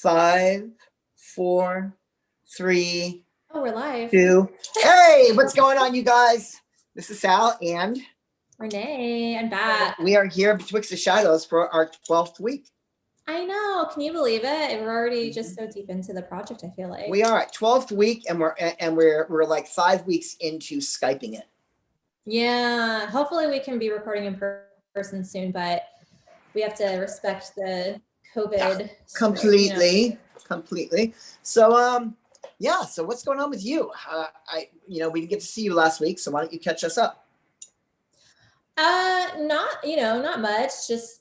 5, 4, 3, Oh, we're live. 2. Hey, what's going on, you guys? This is Sal and Renee. I'm back. We are here betwixt the shadows for our 12th week. I know. Can you believe it? We're already just so deep into the project, I feel like. We are at 12th week, and we're like 5 weeks into Skyping it. Yeah. Hopefully we can be recording in person soon, but we have to respect the COVID. Completely. So, so what's going on with you? We didn't get to see you last week, so why don't you catch us up? Not much. Just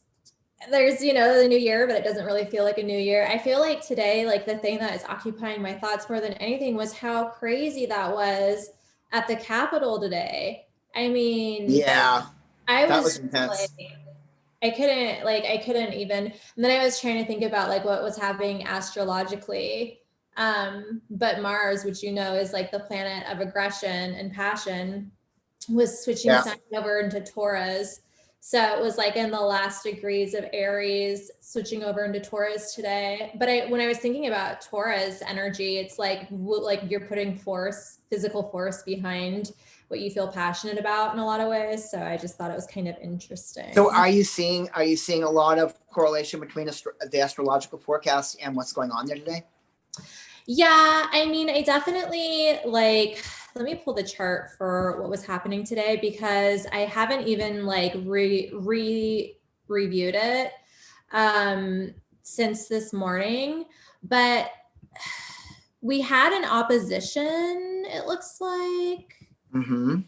there's, the new year, but it doesn't really feel like a new year. I feel like today, like the thing that is occupying my thoughts more than anything was how crazy that was at the Capitol today. I mean, yeah, that was intense. I couldn't even, and then I was trying to think about like what was happening astrologically. But Mars, which is like the planet of aggression and passion, was switching signs over into Taurus. So it was like in the last degrees of Aries, switching over into Taurus today. But when I was thinking about Taurus energy, it's like you're putting physical force behind what you feel passionate about in a lot of ways. So I just thought it was kind of interesting. So are you seeing a lot of correlation between the astrological forecast and what's going on there today? Yeah, I mean, I definitely let me pull the chart for what was happening today, because I haven't even reviewed it since this morning, but we had an opposition, it looks like. Mm-hmm.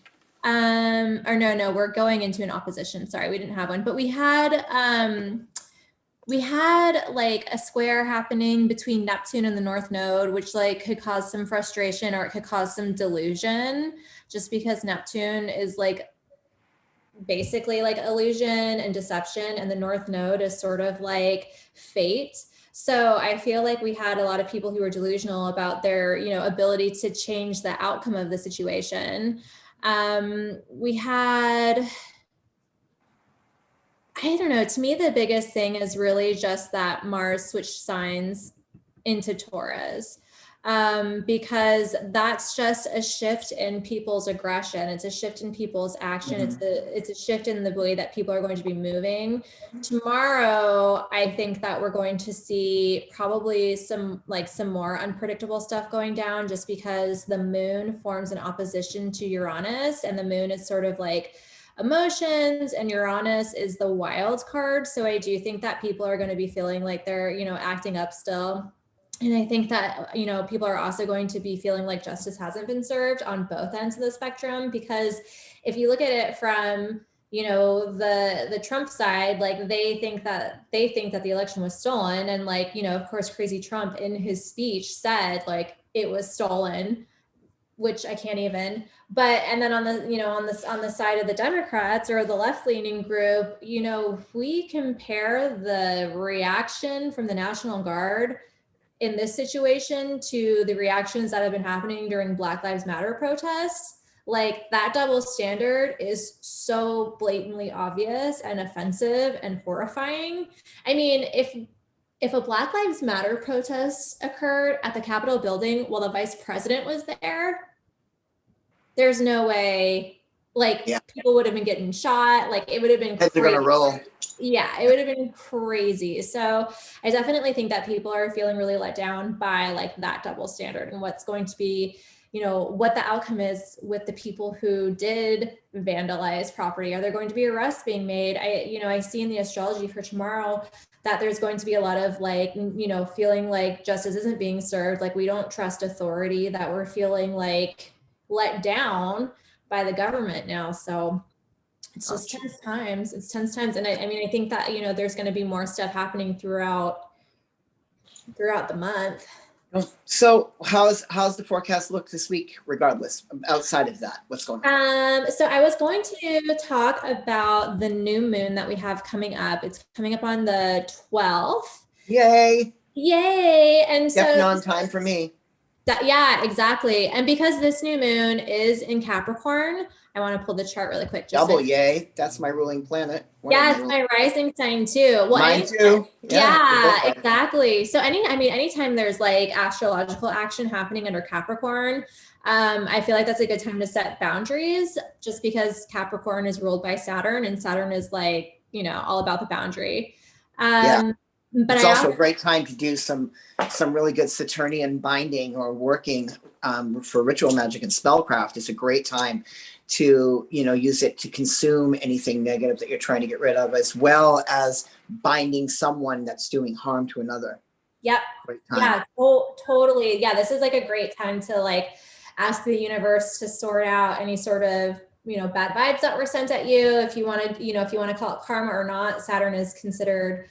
Or no, we're going into an opposition. Sorry, we didn't have one, but we had like a square happening between Neptune and the North Node, which could cause some frustration, or it could cause some delusion, just because Neptune is basically illusion and deception, and the North Node is sort of like fate. So I feel like we had a lot of people who were delusional about their, ability to change the outcome of the situation. We had, I don't know, to me, the biggest thing is really just that Mars switched signs into Taurus, because that's just a shift in people's aggression. It's a shift in people's action. Mm-hmm. It's a shift in the way that people are going to be moving. Tomorrow, I think that we're going to see probably some more unpredictable stuff going down, just because the moon forms an opposition to Uranus, and the moon is sort of like emotions, and Uranus is the wild card. So I do think that people are going to be feeling like they're, acting up still. And I think that, people are also going to be feeling like justice hasn't been served on both ends of the spectrum, because if you look at it from, the Trump side, they think that the election was stolen. And of course, crazy Trump in his speech said it was stolen, which I can't even, and then on the, on the side of the Democrats or the left-leaning group, if we compare the reaction from the National Guard in this situation to the reactions that have been happening during Black Lives Matter protests, that double standard is so blatantly obvious and offensive and horrifying. I mean, if a Black Lives Matter protest occurred at the Capitol building while the vice president was there, there's no way people would have been getting shot. It would have been crazy. They're gonna roll. Yeah, it would have been crazy. So I definitely think that people are feeling really let down by that double standard, and what's going to be, what the outcome is with the people who did vandalize property. Are there going to be arrests being made? I see in the astrology for tomorrow that there's going to be a lot of feeling like justice isn't being served. We don't trust authority, that we're feeling let down by the government now. So it's just tense times. And I think that, there's going to be more stuff happening throughout the month. So how's the forecast look this week, regardless, outside of that? What's going on? So I was going to talk about the new moon that we have coming up. It's coming up on the 12th. Yay. And definitely on time for me. Yeah, exactly. And because this new moon is in Capricorn, I want to pull the chart really quick. Double yay. That's my ruling planet. Yeah, it's my rising sign too. Well, mine too. Yeah, exactly. So anytime there's like astrological action happening under Capricorn, I feel like that's a good time to set boundaries, just because Capricorn is ruled by Saturn, and Saturn is like, all about the boundary. But it's also a great time to do some really good Saturnian binding or working for ritual magic and spellcraft. It's a great time to use it to consume anything negative that you're trying to get rid of, as well as binding someone that's doing harm to another. Yep. Yeah, totally. Yeah, this is like a great time to like ask the universe to sort out any sort of bad vibes that were sent at you. If you want to call it karma or not, Saturn is considered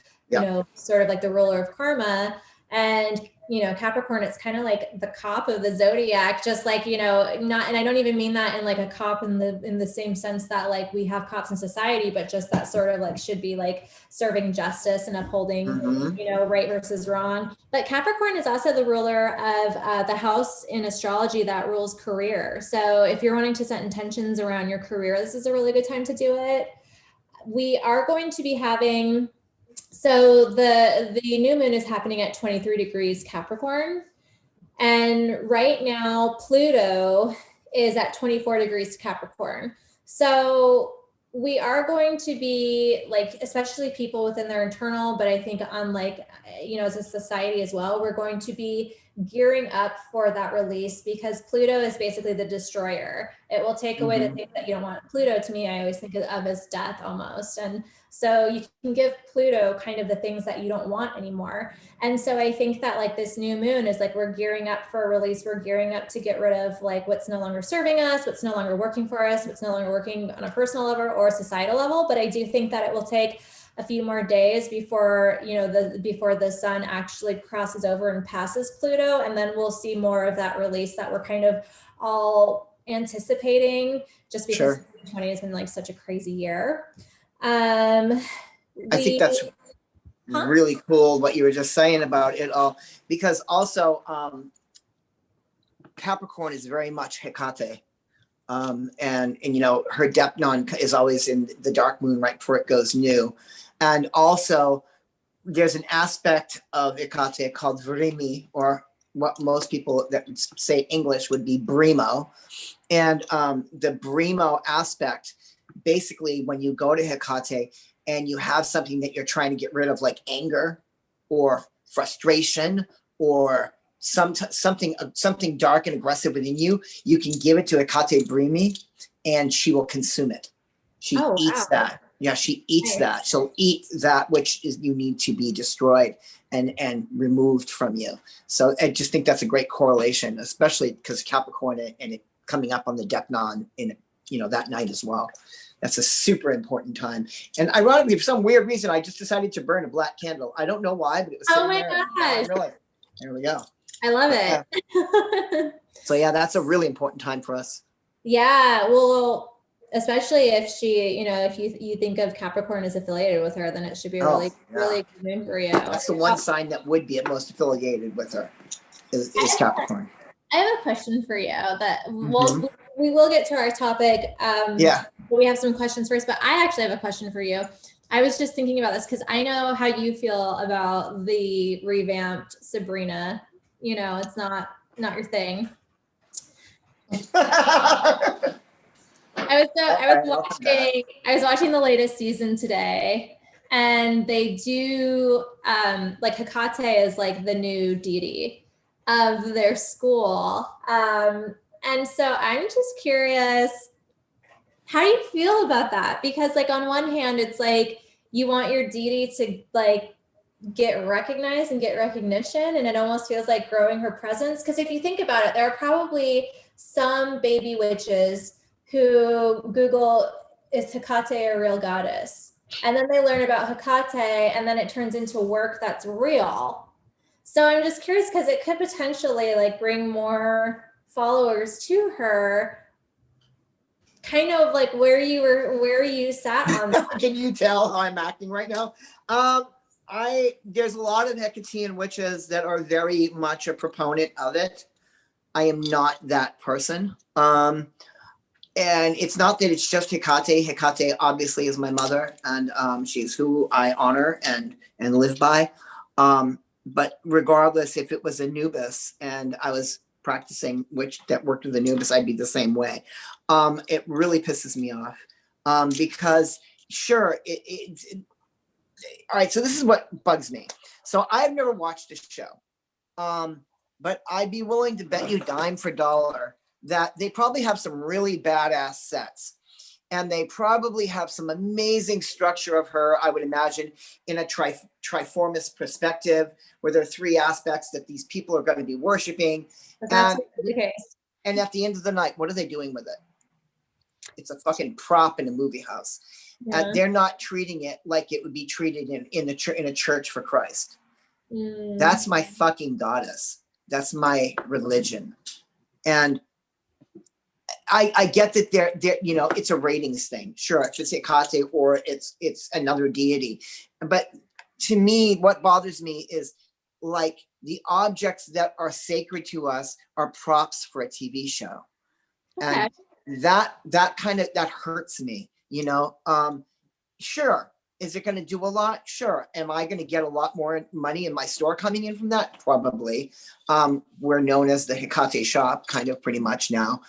sort of like the ruler of karma. And Capricorn, it's kind of like the cop of the zodiac, just like not, and I don't even mean that in like a cop in the same sense that like we have cops in society, but just that sort of like should be like serving justice and upholding right versus wrong. But Capricorn is also the ruler of the house in astrology that rules career. So if you're wanting to set intentions around your career, this is a really good time to do it. We are going to be having, so the new moon is happening at 23 degrees Capricorn. And right now, Pluto is at 24 degrees Capricorn. So we are going to be like, especially people within their internal, but I think on like, as a society as well, we're going to be gearing up for that release, because Pluto is basically the destroyer. It will take away the things that you don't want. Pluto, to me, I always think of as death almost. And so you can give Pluto kind of the things that you don't want anymore. And so I think that like this new moon is like, we're gearing up for a release. We're gearing up to get rid of like what's no longer serving us, what's no longer working for us, what's no longer working on a personal level or a societal level. But I do think that it will take a few more days before, before the sun actually crosses over and passes Pluto. And then we'll see more of that release that we're kind of all anticipating, just because 2020 has been like such a crazy year. I think that's really cool what you were just saying about it all, because also Capricorn is very much Hecate. And her Depnon is always in the dark moon right before it goes new. And also there's an aspect of Hecate called Vrimi, or what most people that say English would be Brimo. And the Brimo aspect, basically when you go to Hecate and you have something that you're trying to get rid of, like anger or frustration or something dark and aggressive within you, you can give it to Hecate Brimi and she will consume it. She eats that. Yeah, she eats that. She'll eat that which is you need to be destroyed and removed from you. So I just think that's a great correlation, especially because Capricorn and it coming up on the Depnon in that night as well. That's a super important time. And ironically, for some weird reason, I just decided to burn a black candle. I don't know why, but it was sitting there. Gosh. Really, there we go. I love it. So yeah, that's a really important time for us. Yeah, well, especially if she, if you think of Capricorn as affiliated with her, then it should be a really good moon for you. That's the one sign that would be at most affiliated with her is Capricorn. I have a question for you that we will get to our topic. We have some questions first, but I actually have a question for you. I was just thinking about this because I know how you feel about the revamped Sabrina. It's not your thing. I was watching the latest season today, and they do like Hecate is like the new deity of their school. And so I'm just curious, how do you feel about that? Because like on one hand, it's like you want your deity to like get recognized and get recognition, and it almost feels like growing her presence. Because if you think about it, there are probably some baby witches who Google, is Hecate a real goddess? And then they learn about Hecate, and then it turns into work that's real. So I'm just curious because it could potentially like bring more followers to her. Kind of like where you sat on that. Can you tell how I'm acting right now? There's a lot of Hecatean witches that are very much a proponent of it. I am not that person. And it's not that it's just Hecate. Hecate obviously is my mother, and she's who I honor and live by. But regardless, if it was Anubis and I was practicing that worked with Anubis, I'd be the same way. It really pisses me off because sure, all right. So this is what bugs me. So I've never watched a show, but I'd be willing to bet you dime for dollar that they probably have some really badass sets. And they probably have some amazing structure of her, I would imagine, in a triformous perspective, where there are three aspects that these people are going to be worshiping. That's the case. And at the end of the night, what are they doing with it? It's a fucking prop in a movie house. Yeah. They're not treating it like it would be treated in a church for Christ. That's my fucking goddess. That's my religion. And I get that they're it's a ratings thing. Sure, if it's Hecate or it's another deity. But to me, what bothers me is like the objects that are sacred to us are props for a TV show. Okay. And that hurts me, Sure. Is it going to do a lot? Sure. Am I going to get a lot more money in my store coming in from that? Probably. We're known as the Hecate shop, kind of pretty much now.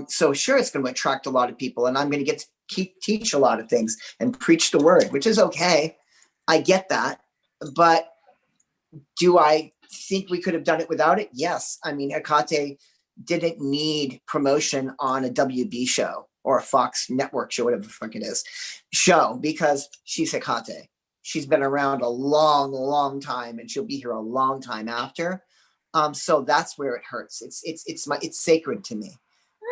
So sure, it's going to attract a lot of people, and I'm going to get to teach a lot of things and preach the word, which is okay. I get that. But do I think we could have done it without it? Yes. I mean, Hecate didn't need promotion on a WB show or a Fox network show, whatever the fuck it is, show, because she's Hecate. She's been around a long, long time, and she'll be here a long time after. So that's where it hurts. It's sacred to me.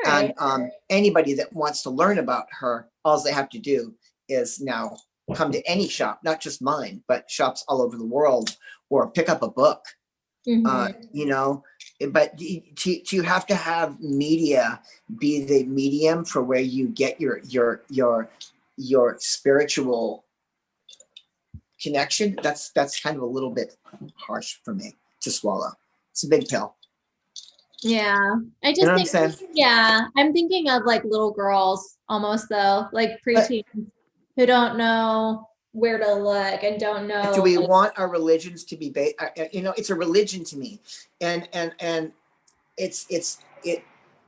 Right. And anybody that wants to learn about her, all they have to do is now come to any shop, not just mine, but shops all over the world, or pick up a book. But you have to have media be the medium for where you get your spiritual connection. That's kind of a little bit harsh for me to swallow. It's a big pill. Yeah, I just think, I'm thinking of like little girls almost, though, like preteens who don't know where to look and don't know. Do we want our religions to be based? It's a religion to me, and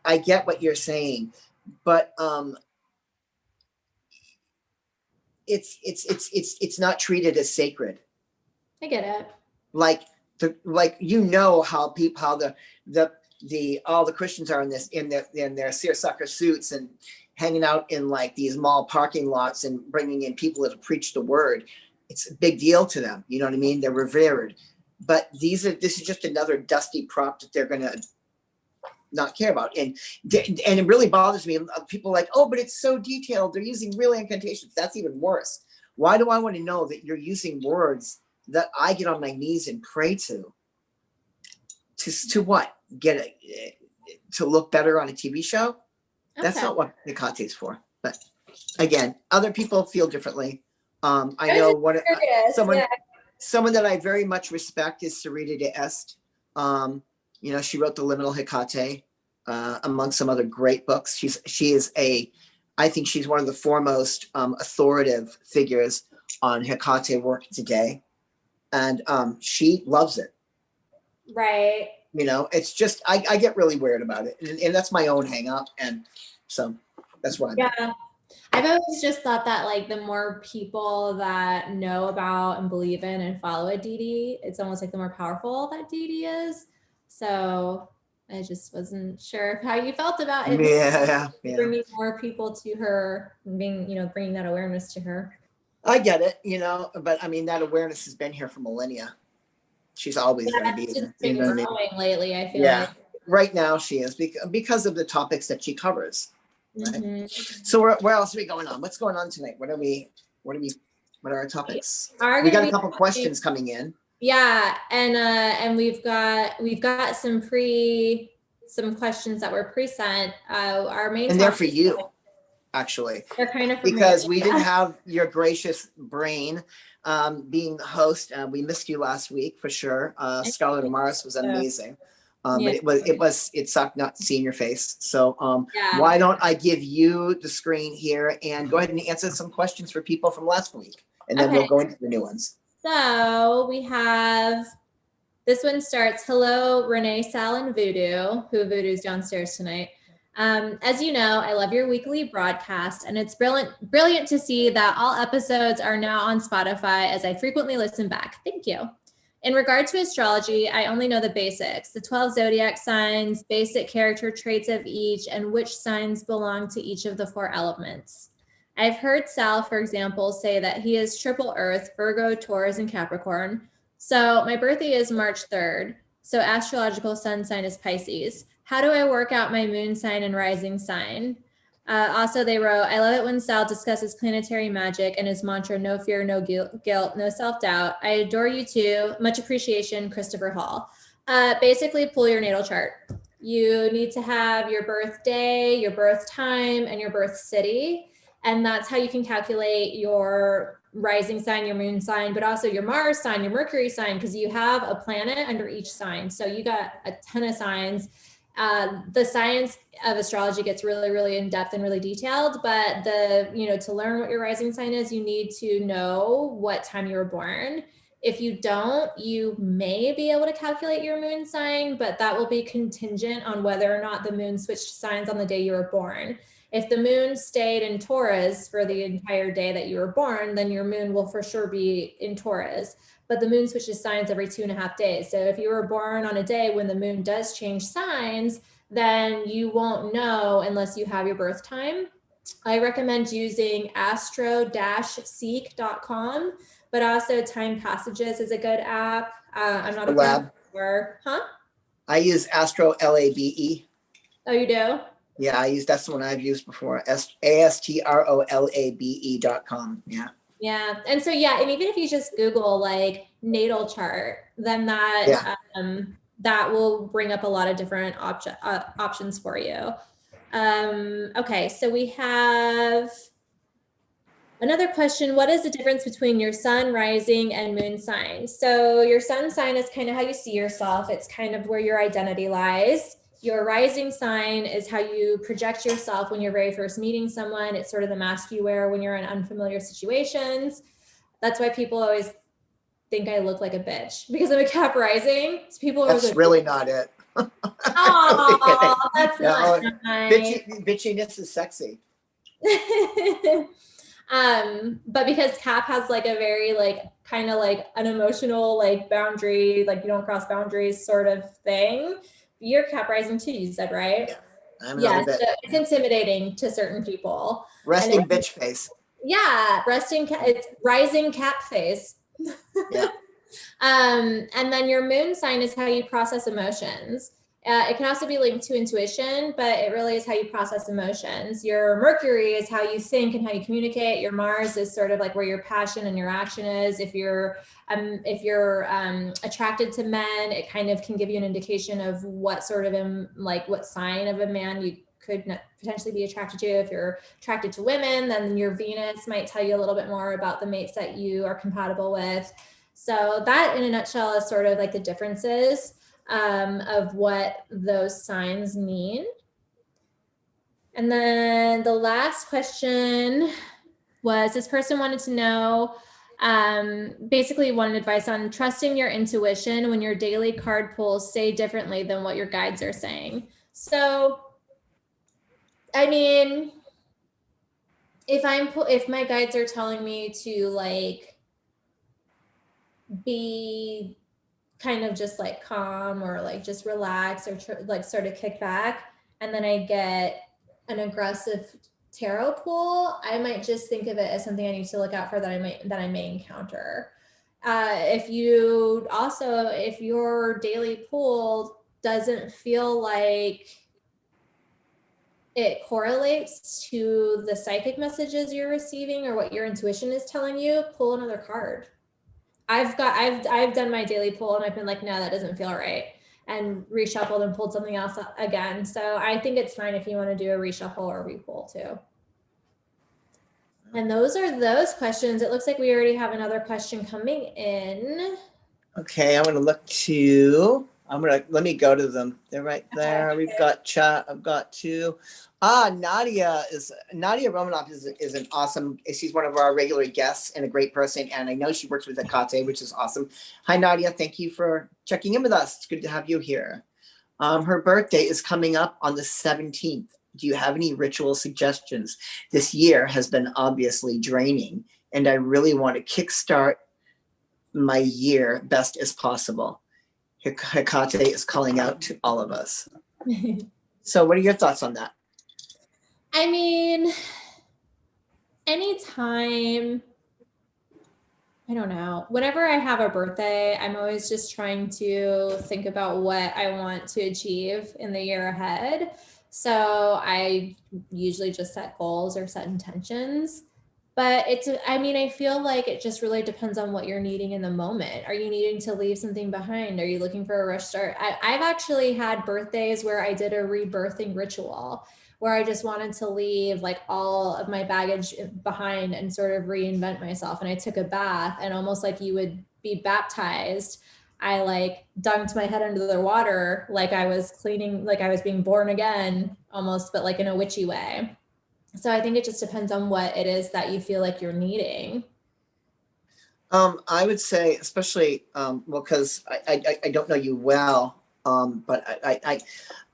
I get what you're saying, but it's not treated as sacred. I get it. How all the Christians are in their seersucker suits and hanging out in like these mall parking lots and bringing in people to preach the word. It's a big deal to them. You know what I mean? They're revered. But this is just another dusty prop that they're going to not care about. And it really bothers me. People are like, oh, but it's so detailed. They're using real incantations. That's even worse. Why do I want to know that you're using words that I get on my knees and pray to? To what? To look better on a TV show? Okay. That's not what Hecate's for. But again, other people feel differently. I know someone that I very much respect is Sarita de Est. She wrote the Liminal Hecate, among some other great books. I think she's one of the foremost authoritative figures on Hecate work today, and she loves it. Right. It's just I get really weird about it, and that's my own hang up, and so that's why. Yeah. I've always just thought that like the more people that know about and believe in and follow a deity, it's almost like the more powerful that deity is. So I just wasn't sure how you felt about it. Yeah. Bringing more people to her, bringing that awareness to her. I get it, but I mean that awareness has been here for millennia. She's always going to be there. It's been growing lately, I feel like. Right now she is because of the topics that she covers. Right? Mm-hmm. So where else are we going on? What's going on tonight? What are our topics? We got a couple questions coming in. Yeah, and we've got some questions that were pre-sent. Our main and they're for you, actually. They're kind of because we didn't have your gracious brain being the host. We missed you last week for sure. Scarlet and Mars was amazing. Yeah. But it sucked not seeing your face. So Yeah. why don't I give you the screen here and go ahead and answer some questions for people from last week, and then we'll go into the new ones. So we have, this one starts, hello, Renee, Sal, and Voodoo, who Voodoo's downstairs tonight. As you know, I love your weekly broadcast, and it's brilliant to see that all episodes are now on Spotify as I frequently listen back. Thank you. In regard to astrology, I only know the basics, the 12 zodiac signs, basic character traits of each, and which signs belong to each of the 4 elements. I've heard Sal, for example, say that he is triple Earth, Virgo, Taurus, and Capricorn. So my birthday is March 3rd. So astrological sun sign is Pisces. How do I work out my moon sign and rising sign? Also, they wrote, I love it when Sal discusses planetary magic and his mantra, no fear, no guilt, no self-doubt. I adore you too. Much appreciation, Christopher Hall. Basically, pull your natal chart. You need to have your birthday, your birth time, and your birth city. And that's how you can calculate your rising sign, your moon sign, but also your Mars sign, your Mercury sign, because you have a planet under each sign. So you got a ton of signs. The science of astrology gets really, really in depth and really detailed, but to learn what your rising sign is, you need to know what time you were born. If you don't, you may be able to calculate your moon sign, but that will be contingent on whether or not the moon switched signs on the day you were born. If the moon stayed in Taurus for the entire day that you were born, then your moon will for sure be in Taurus. But the moon switches signs every 2.5 days. So if you were born on a day when the moon does change signs, then you won't know unless you have your birth time. I recommend using astro-seek.com, but also Time Passages is a good app. I'm not a Lab. I use Astro LABE. Oh, you do? Yeah, that's the one I've used before. ASTROLABE.com. Yeah. Yeah. And so, yeah. And even if you just Google like natal chart, then that will bring up a lot of different options for you. Okay. So we have another question. What is the difference between your sun, rising, and moon sign? So your sun sign is kind of how you see yourself. It's kind of where your identity lies. Your rising sign is how you project yourself when you're very first meeting someone. It's sort of the mask you wear when you're in unfamiliar situations. That's why people always think I look like a bitch, because I'm a Cap rising. So people are That's really not it. Oh, that's not nice. Bitchiness is sexy. But because Cap has like a very like kind of like an emotional like boundary, like you don't cross boundaries sort of thing. You're Cap rising too, you said, right? Yeah, so it's intimidating to certain people. Resting bitch face. Yeah, it's rising Cap face. Yeah. And then your moon sign is how you process emotions. It can also be linked to intuition, but it really is how you process emotions. Your Mercury is how you think and how you communicate. Your Mars is sort of like where your passion and your action is. If you're attracted to men, it kind of can give you an indication of what sort of what sign of a man you could potentially be attracted to. If you're attracted to women, then your Venus might tell you a little bit more about the mates that you are compatible with. So that in a nutshell is sort of like the differences of what those signs mean. And then the last question was, this person wanted to know, basically wanted advice on trusting your intuition when your daily card pulls say differently than what your guides are saying. So, I mean, if my guides are telling me to like be kind of just like calm or like just relax or like sort of kick back, and then I get an aggressive tarot pull, I might just think of it as something I need to look out for that I may encounter. If your daily pull doesn't feel like it correlates to the psychic messages you're receiving or what your intuition is telling you, pull another card. I've done my daily pull and I've been like, no, that doesn't feel right, and reshuffled and pulled something else again. So I think it's fine if you want to do a reshuffle or a repull too. And those are those questions. It looks like we already have another question coming in. Okay, I'm going to look to let me go to them. They're right there. We've got chat. I've got two. Nadia Romanov is an awesome, she's one of our regular guests and a great person. And I know she works with Hecate, which is awesome. Hi, Nadia. Thank you for checking in with us. It's good to have you here. Her birthday is coming up on the 17th. Do you have any ritual suggestions? This year has been obviously draining, and I really want to kickstart my year best as possible. Hecate is calling out to all of us. So what are your thoughts on that? I mean, anytime, I don't know, whenever I have a birthday, I'm always just trying to think about what I want to achieve in the year ahead. So I usually just set goals or set intentions. But I feel like it just really depends on what you're needing in the moment. Are you needing to leave something behind? Are you looking for a rush start? I've actually had birthdays where I did a rebirthing ritual where I just wanted to leave like all of my baggage behind and sort of reinvent myself. And I took a bath, and almost like you would be baptized, I like dunked my head under the water like I was cleaning, like I was being born again almost, but like in a witchy way. So I think it just depends on what it is that you feel like you're needing. I would say, especially, well, because I don't know you well, but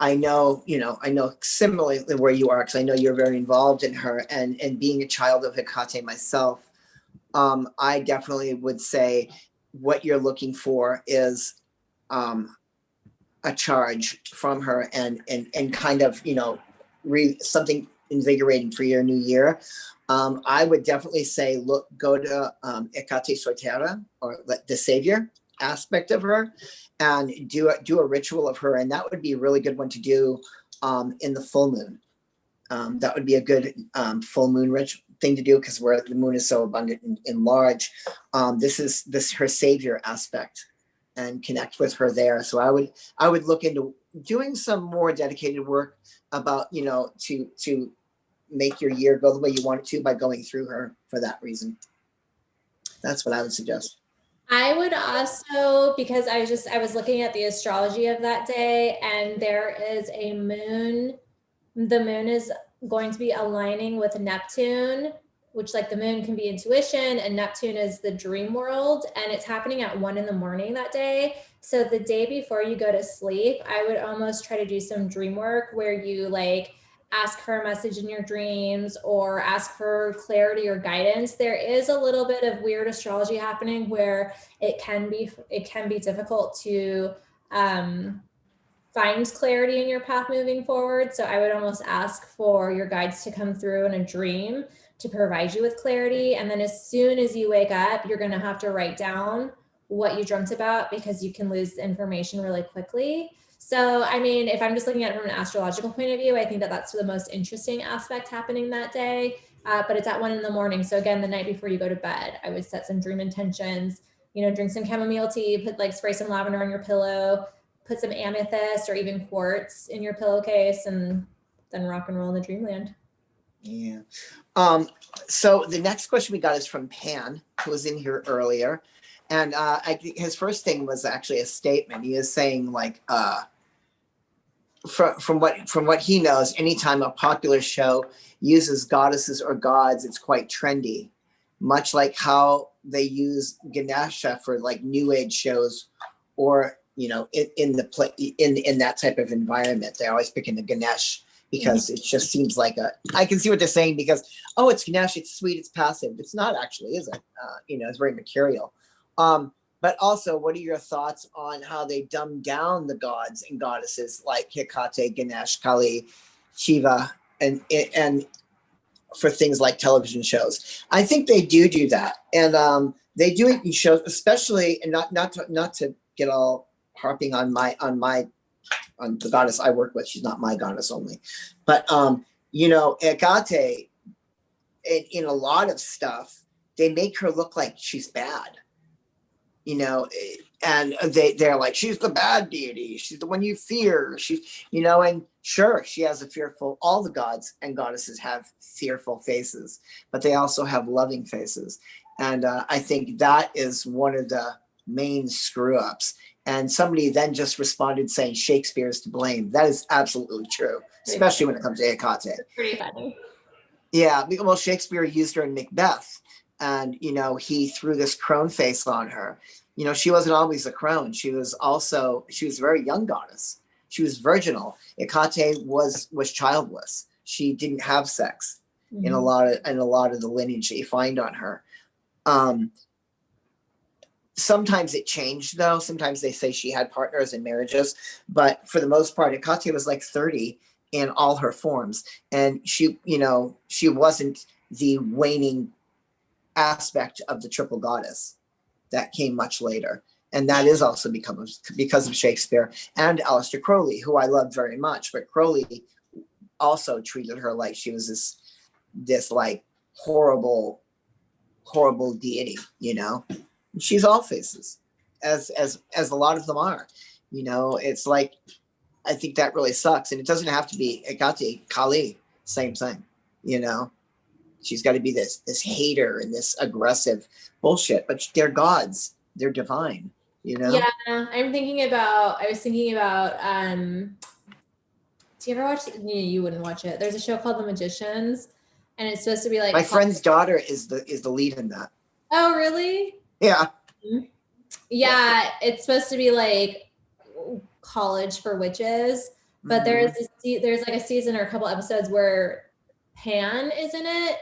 I know, I know similarly where you are, because I know you're very involved in her, and being a child of Hecate myself, I definitely would say what you're looking for is a charge from her, and kind of, something invigorating for your new year. I would definitely say, go to Hecate Soitera, or the savior aspect of her, and do a ritual of her. And that would be a really good one to do in the full moon. That would be a good full moon thing to do, because where the moon is so abundant and large. This is her savior aspect, and connect with her there. So I would look into doing some more dedicated work about, to make your year go the way you want it to, by going through her for that reason. That's what I would suggest. I would also, because I was looking at the astrology of that day, and there is a moon. The moon is going to be aligning with Neptune, which, like, the moon can be intuition and Neptune is the dream world, and it's happening at 1 a.m. that day. So the day before you go to sleep, I would almost try to do some dream work where you like ask for a message in your dreams or ask for clarity or guidance. There is a little bit of weird astrology happening where it can be difficult to find clarity in your path moving forward. So I would almost ask for your guides to come through in a dream to provide you with clarity. And then as soon as you wake up, you're going to have to write down what you dreamt about, because you can lose the information really quickly. So, if I'm just looking at it from an astrological point of view, I think that that's the most interesting aspect happening that day. But it's at 1 a.m. So again, the night before you go to bed, I would set some dream intentions, drink some chamomile tea, spray some lavender on your pillow, put some amethyst or even quartz in your pillowcase, and then rock and roll in the dreamland. Yeah. So the next question we got is from Pan, who was in here earlier. And I think his first thing was actually a statement. He is saying, like, from what he knows, anytime a popular show uses goddesses or gods, it's quite trendy. Much like how they use Ganesha for like new age shows, or in that type of environment. They're always picking the Ganesh because it just seems like I can see what they're saying, because, oh, it's Ganesh, it's sweet, it's passive. It's not actually, is it? It's very mercurial. But also, what are your thoughts on how they dumb down the gods and goddesses like Hecate, Ganesh, Kali, Shiva, and for things like television shows? I think they do that, and they do it in shows, especially, and not to get all harping on the goddess I work with. She's not my goddess only, but Hecate, in a lot of stuff, they make her look like she's bad. And they're like, she's the bad deity, she's the one you fear, and sure, she has all the gods and goddesses have fearful faces, but they also have loving faces. And I think that is one of the main screw ups. And somebody then just responded saying Shakespeare is to blame. That is absolutely true, especially when it comes to Hecate. Pretty funny. Yeah, well, Shakespeare used her in Macbeth, and he threw this crone face on her. She wasn't always a crone. She was a very young goddess. She was virginal. Hecate was childless. She didn't have sex in a lot of the lineage that you find on her. Sometimes it changed though. Sometimes they say she had partners in marriages, but for the most part, Hecate was like 30 in all her forms. And she wasn't the waning aspect of the triple goddess. That came much later. And that is also because of Shakespeare and Aleister Crowley, who I love very much. But Crowley also treated her like she was this like horrible deity, She's all faces, as a lot of them are. It's like, I think that really sucks. And it doesn't have to be Hecate, Kali, same thing, She's got to be this hater and this aggressive bullshit, but they're gods. They're divine, Yeah, I was thinking about, do you ever watch, you wouldn't watch it. There's a show called The Magicians, and it's supposed to be like. My friend's daughter is the lead in that. Oh, really? Yeah. Yeah, it's supposed to be like college for witches, but there's like a season or a couple episodes where Pan is in it,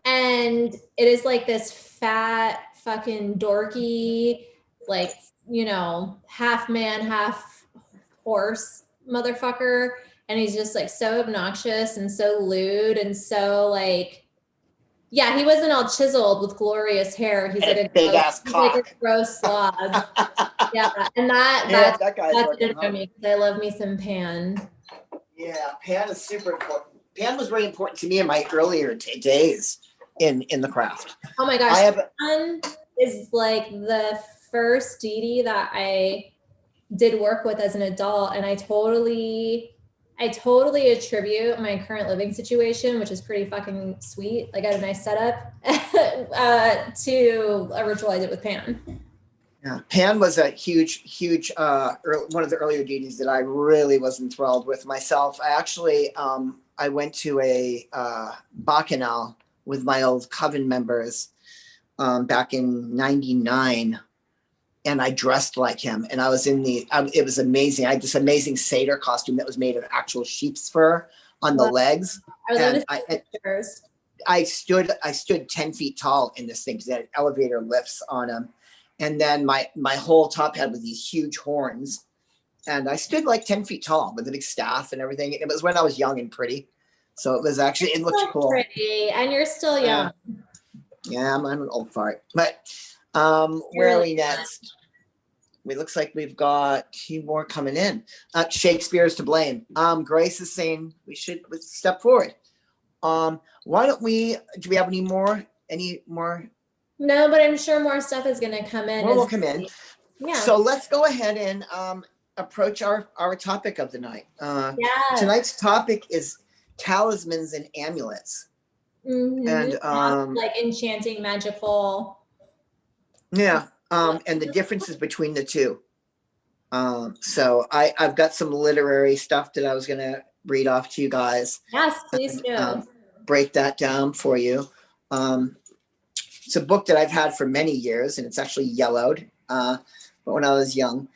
and it is like this fat fucking dorky, like, half man, half horse motherfucker, and he's just like so obnoxious and so lewd and so like, yeah, he wasn't all chiseled with glorious hair. He's like a big ass cock. Like a gross slob. Yeah, and that did it for me because I love me some Pan. Yeah, Pan is super important. Pan was very important to me in my earlier days in the craft. Oh my gosh, Pan is like the first deity that I did work with as an adult, and I totally attribute my current living situation, which is pretty fucking sweet. I got a nice setup to a ritual I did with Pan. Yeah, Pan was a huge, one of the earlier deities that I really was enthralled with myself. I actually, I went to a bacchanal with my old coven members back in '99. And I dressed like him, and I was it was amazing. I had this amazing satyr costume that was made of actual sheep's fur on the legs. I stood 10 feet tall in this thing because it had elevator lifts on them. And then my whole top head with these huge horns. And I stood like 10 feet tall with a big staff and everything. It was when I was young and pretty. So it looked cool. Pretty, and you're still young. Yeah, I'm an old fart. But where are we next? It looks like we've got 2 more coming in. Shakespeare is to blame. Grace is saying let's step forward. Why don't do we have any more? No, but I'm sure more stuff is going to come in. More will come in. Yeah. So let's go ahead and approach our topic of the night. Tonight's topic is talismans and amulets. Mm-hmm. And like enchanting, magical. Yeah. And the differences between the two. So I've got some literary stuff that I was going to read off to you guys. Yes, please do. Break that down for you. It's a book that I've had for many years, and it's actually yellowed. But when I was young,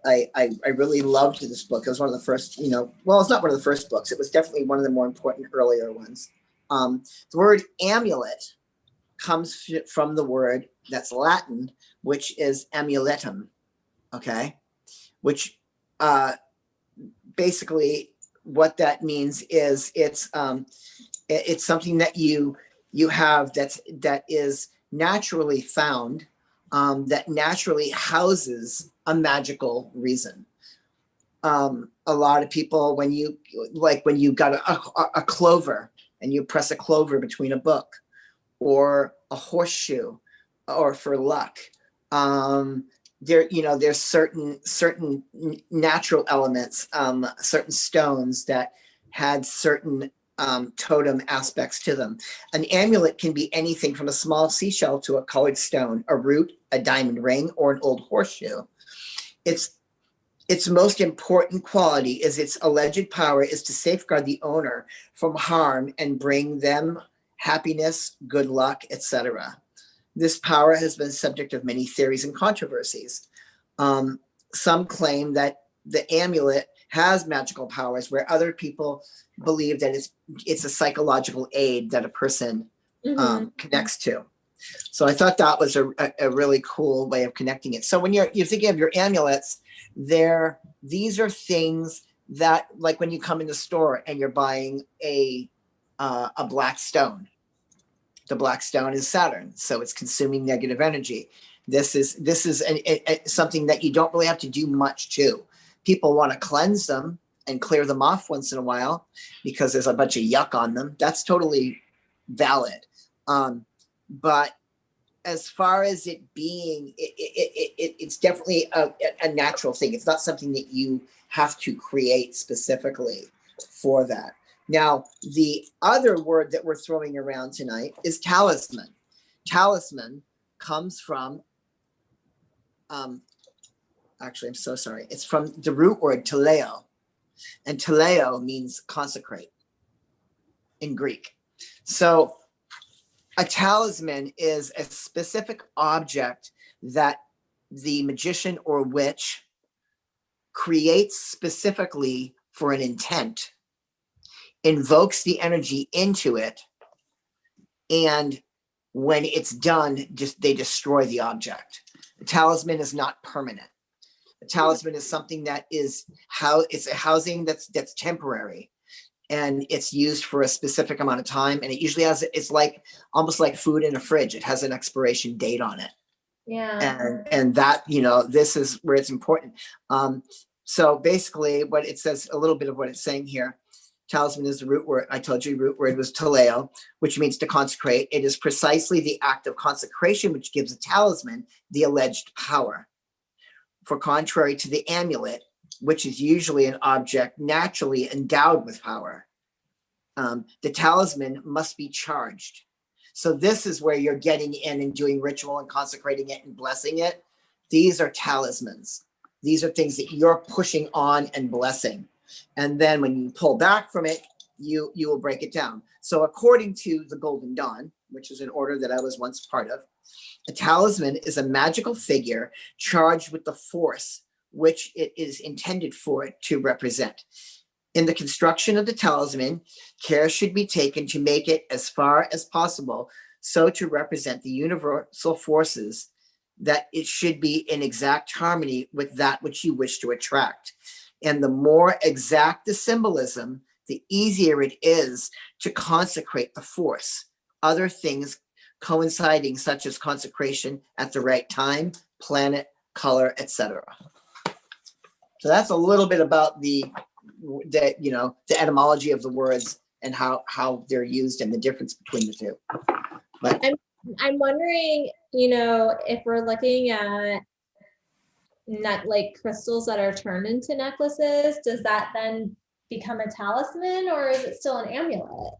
I really loved this book. It was one of the first, well, it's not one of the first books. It was definitely one of the more important earlier ones. The word amulet comes from the word that's Latin, which is amuletum, okay? Which basically what that means is it's something that you have that is naturally found, that naturally houses a magical reason. A lot of people, when you got a clover and you press a clover between a book, or a horseshoe, or for luck, there's certain natural elements, certain stones that had certain totem aspects to them. An amulet can be anything from a small seashell to a colored stone, a root, a diamond ring, or an old horseshoe. It's its most important quality is its alleged power is to safeguard the owner from harm and bring them happiness, good luck, etc. This power has been subject of many theories and controversies. Some claim that the amulet has magical powers, where other people believe that it's a psychological aid that a person connects to. So I thought that was a really cool way of connecting it. So when you're thinking of your amulets, these are things that, like when you come in the store and you're buying a black stone. The black stone is Saturn, so it's consuming negative energy. This is something that you don't really have to do much to. People want to cleanse them and clear them off once in a while because there's a bunch of yuck on them. That's totally valid. But as far as it being, it's definitely a natural thing. It's not something that you have to create specifically for that. Now, the other word that we're throwing around tonight is talisman. Talisman comes from, actually, I'm so sorry. It's from the root word teleo, and teleo means consecrate in Greek. So a talisman is a specific object that the magician or witch creates specifically for an intent, invokes the energy into it, and when it's done, they destroy the object. The talisman is not permanent. The talisman is something that it's a housing that's temporary, and it's used for a specific amount of time, and it usually it's like almost like food in a fridge. It has an expiration date on it. Yeah. And that, this is where it's important. So basically what it says, a little bit of what it's saying here, talisman is the root word. I told you root word was teleo, which means to consecrate. It is precisely the act of consecration which gives a talisman the alleged power. For contrary to the amulet, which is usually an object naturally endowed with power, the talisman must be charged. So this is where you're getting in and doing ritual and consecrating it and blessing it. These are talismans. These are things that you're pushing on and blessing. And then when you pull back from it, you will break it down. So according to the Golden Dawn, which is an order that I was once part of, a talisman is a magical figure charged with the force which it is intended for it to represent. In the construction of the talisman, care should be taken to make it as far as possible so to represent the universal forces that it should be in exact harmony with that which you wish to attract. And the more exact the symbolism, the easier it is to consecrate the force. Other things coinciding, such as consecration at the right time, planet, color, etc. So that's a little bit about the etymology of the words and how they're used and the difference between the two. But I'm wondering, if we're looking at like crystals that are turned into necklaces, does that then become a talisman, or is it still an amulet?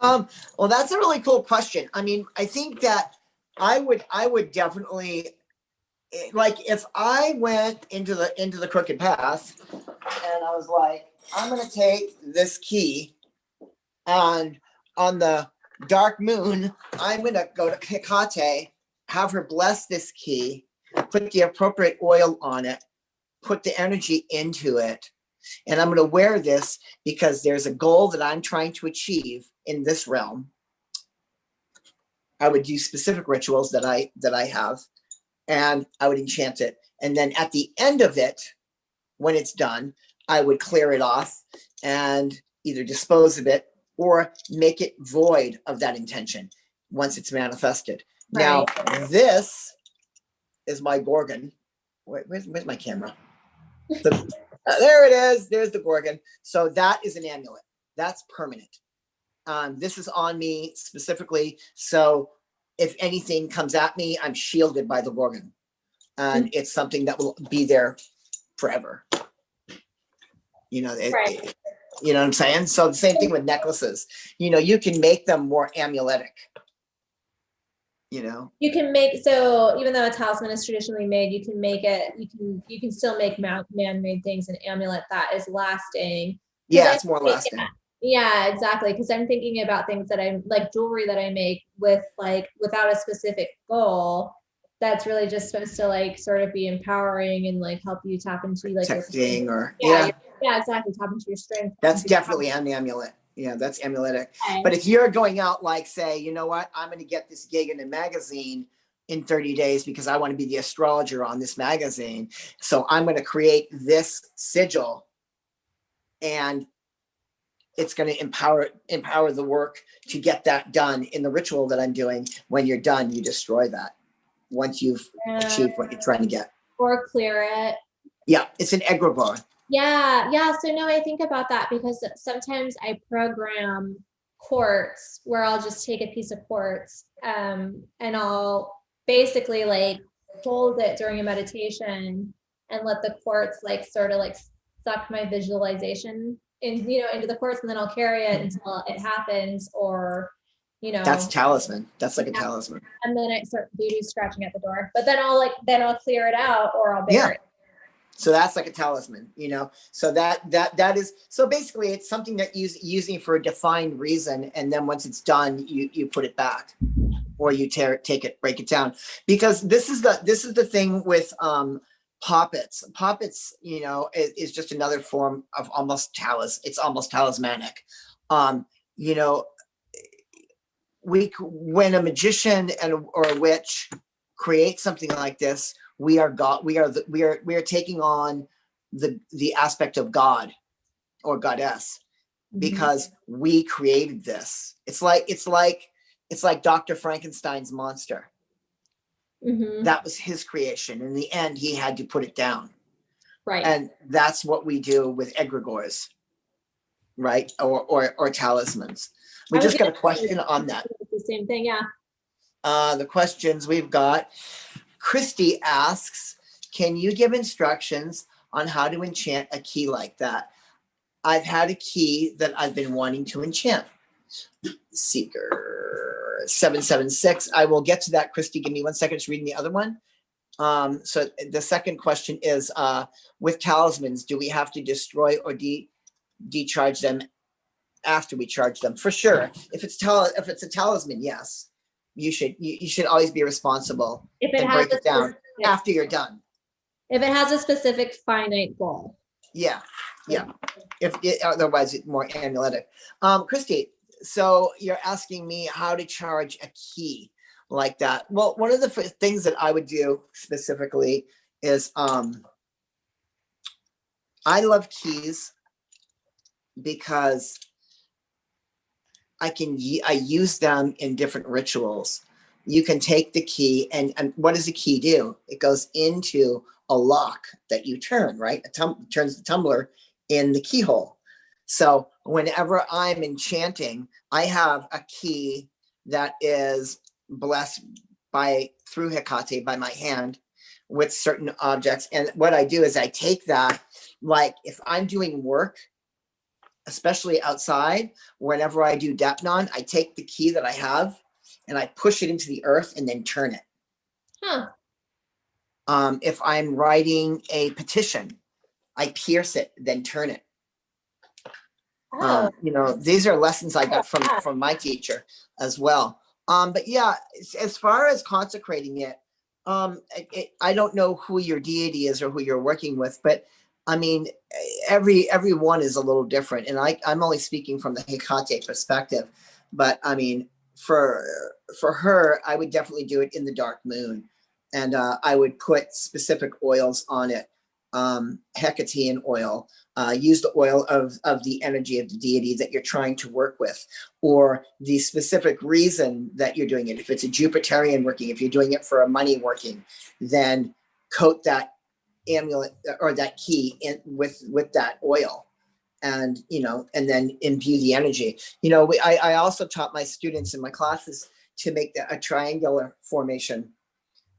Well, that's a really cool question. I mean, I think that I would definitely, like, if I went into the crooked path and I was like, I'm going to take this key, and on the dark moon, I'm going to go to Hecate, have her bless this key, put the appropriate oil on it, put the energy into it, and I'm going to wear this because there's a goal that I'm trying to achieve in this realm. I would do specific rituals that I have, and I would enchant it. And then at the end of it, when it's done, I would clear it off and either dispose of it or make it void of that intention once it's manifested. Right. Now, this is my Gorgon. Where's my camera? There it is. There's the Gorgon. So that is an amulet. That's permanent. This is on me specifically. So if anything comes at me, I'm shielded by the Gorgon. And it's something that will be there forever. Right. You know what I'm saying? So the same thing with necklaces. You can make them more amuletic. you know. You can make, so even though a talisman is traditionally made, you can make it, you can still make man-made things, an amulet that is lasting. Yeah, it's more lasting. Yeah, exactly. Because I'm thinking about things that I'm like jewelry that I make with like without a specific goal. That's really just supposed to like sort of be empowering and like help you tap into like protecting or yeah, yeah, exactly. Tap into your strength. That's definitely an amulet. Yeah, that's amuletic. Okay. But if you're going out like, say, you know what, I'm going to get this gig in a magazine in 30 days because I want to be the astrologer on this magazine. So I'm going to create this sigil, and it's going to empower the work to get that done in the ritual that I'm doing. When you're done, you destroy that once you've achieved what you're trying to get. Or clear it. Yeah, it's an egregore. Yeah, yeah. So no, I think about that because sometimes I program quartz where I'll just take a piece of quartz and I'll basically like hold it during a meditation and let the quartz like sort of like suck my visualization in, you know, into the quartz, and then I'll carry it until it happens, or you know. That's talisman. That's like a talisman. And then I start voodoo scratching at the door, but then I'll clear it out or I'll bury it. So that's like a talisman, you know. So that is, so basically it's something that you're using for a defined reason, and then once it's done, you put it back, or you take it, break it down. Because this is the thing with poppets. Poppets, you know, is just another form of it's almost talismanic. You know, when a magician or a witch creates something like this, we are taking on the aspect of God or goddess, because we created this. It's like Dr. Frankenstein's monster. That was his creation. In the end, he had to put it down. Right. And that's what we do with egregores, right? Or talismans. We just got a question on that. The same thing, yeah. The questions we've got. Christy asks, can you give instructions on how to enchant a key like that? I've had a key that I've been wanting to enchant. Seeker 776. I will get to that, Christy. Give me 1 second. Just reading the other one. So the second question is, with talismans, do we have to destroy or decharge them after we charge them? For sure. If it's a talisman, yes. You should always be responsible and break it down after you're done. If it has a specific finite goal. Yeah. Otherwise, it's more amuletic. Christy, so you're asking me how to charge a key like that. Well, one of the things that I would do specifically is I love keys because I use them in different rituals. You can take the key, and what does the key do? It goes into a lock that you turn, right? Turns the tumbler in the keyhole. So whenever I'm enchanting, I have a key that is blessed through Hecate by my hand with certain objects. And what I do is I take that, like if I'm doing work, especially outside, whenever I do Dapnon, I take the key that I have and I push it into the earth and then turn it. If I'm writing a petition, I pierce it, then turn it. You know, these are lessons I got from my teacher as well. But yeah, as far as consecrating it, I don't know who your deity is or who you're working with, but I mean, every one is a little different, and I'm only speaking from the Hecate perspective. But I mean, for her, I would definitely do it in the dark moon, and I would put specific oils on it, Hecatean oil. Use the oil of the energy of the deity that you're trying to work with, or the specific reason that you're doing it. If it's a Jupiterian working, if you're doing it for a money working, then coat that amulet or that key in with that oil, and you know, and then imbue the energy. You know, I also taught my students in my classes to make a triangular formation,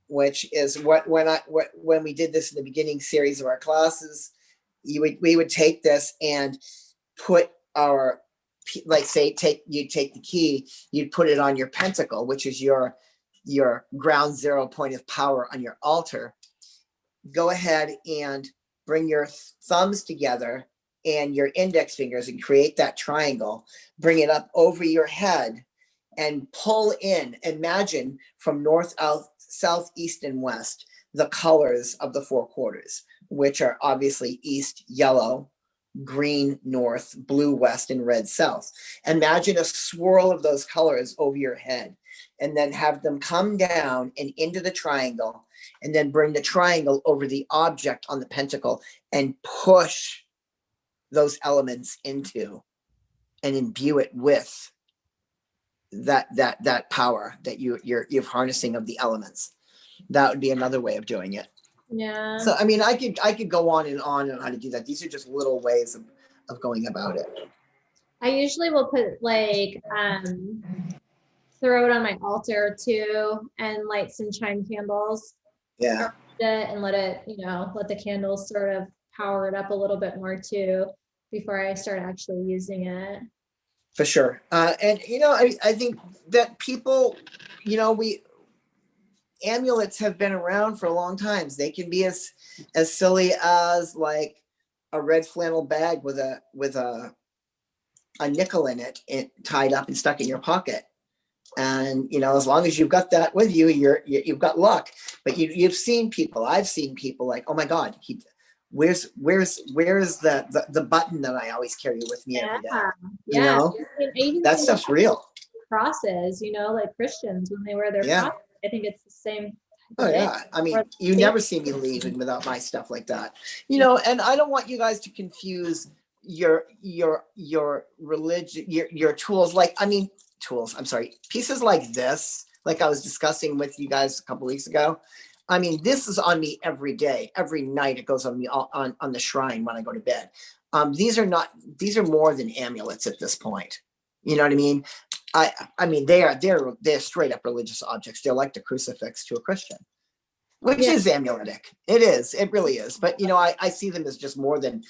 which is when we did this in the beginning series of our classes, we would take this and put our, like say, you take the key, you'd put it on your pentacle, which is your your ground zero point of power on your altar, go ahead and bring your thumbs together and your index fingers and create that triangle. Bring it up over your head and pull in. Imagine from north, south, east, and west the colors of the four quarters, which are obviously east, yellow, green, north, blue, west, and red, south. Imagine a swirl of those colors over your head, and then have them come down and into the triangle, and then bring the triangle over the object on the pentacle and push those elements into and imbue it with that power that you're harnessing of the elements. That would be another way of doing it. Yeah. So I mean, I could go on how to do that. These are just little ways of going about it. I usually will put like throw it on my altar too, and light some chime candles. Yeah. And let it, let the candles sort of power it up a little bit more too before I start actually using it. For sure. And I think that people, amulets have been around for a long time. They can be as silly as like a red flannel bag with a nickel in it, tied up and stuck in your pocket. And as long as you've got that with you, you've got luck. But you've seen people. I've seen people like, oh my God, where's the button that I always carry with me every day? Yeah. That stuff's real. Crosses, like Christians when they wear their crosses. I think it's the same. Oh yeah. I mean, you never see me leaving without my stuff like that. And I don't want you guys to confuse your religion, your tools. Pieces like this, like I was discussing with you guys a couple weeks ago. I mean, this is on me every day, every night. It goes on me on the shrine when I go to bed. These are more than amulets at this point. You know what I mean? I mean, they're straight up religious objects. They're like the crucifix to a Christian, which is amuletic. It really is. But I see them as just more than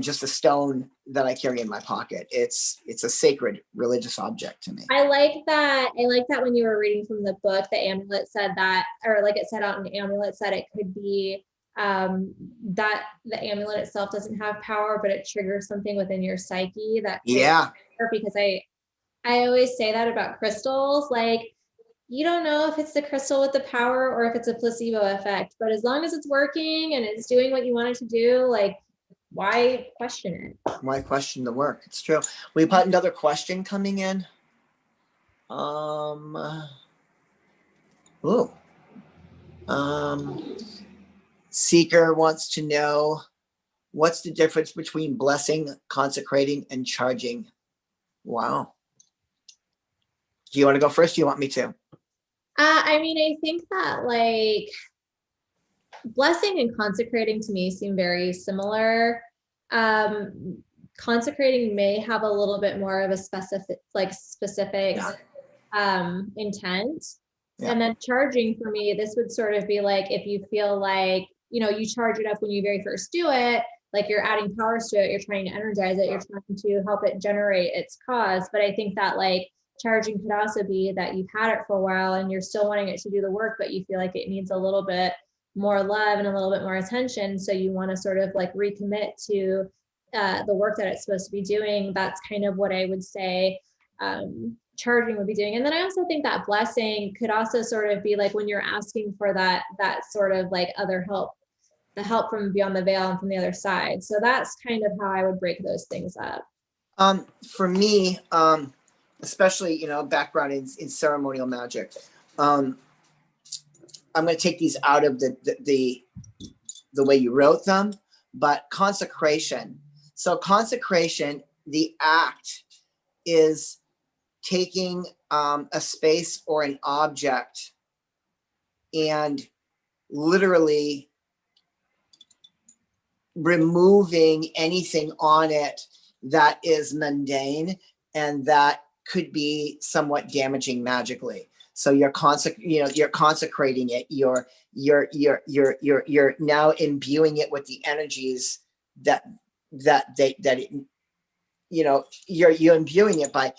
just a stone that I carry in my pocket. It's a sacred religious object to me. I like that when you were reading from the book, the amulet said that, or like it said out in the amulet said it could be that the amulet itself doesn't have power, but it triggers something within your psyche that because I always say that about crystals, like you don't know if it's the crystal with the power or if it's a placebo effect, but as long as it's working and it's doing what you want it to do, like why question it? Why question the work? It's true. We've got another question coming in. Seeker wants to know, what's the difference between blessing, consecrating, and charging? Wow. Do you want to go first? Do you want me to? I mean, I think that like blessing and consecrating to me seem very similar. Consecrating may have a little bit more of a specific intent. And then charging for me, this would sort of be like if you feel like, you charge it up when you very first do it, like you're adding powers to it, you're trying to energize it, you're trying to help it generate its cause. But I think that like charging could also be that you've had it for a while and you're still wanting it to do the work, but you feel like it needs a little bit more love and a little bit more attention. So you want to sort of like recommit to the work that it's supposed to be doing. That's kind of what I would say charging would be doing. And then I also think that blessing could also sort of be like when you're asking for that sort of like other help, the help from beyond the veil and from the other side. So that's kind of how I would break those things up. For me, especially, background in ceremonial magic, I'm going to take these out of the way you wrote them, but consecration. So consecration, the act is taking a space or an object and literally removing anything on it that is mundane and that could be somewhat damaging magically. So you're consecrating it. You're now imbuing it with the energies that you're imbuing it by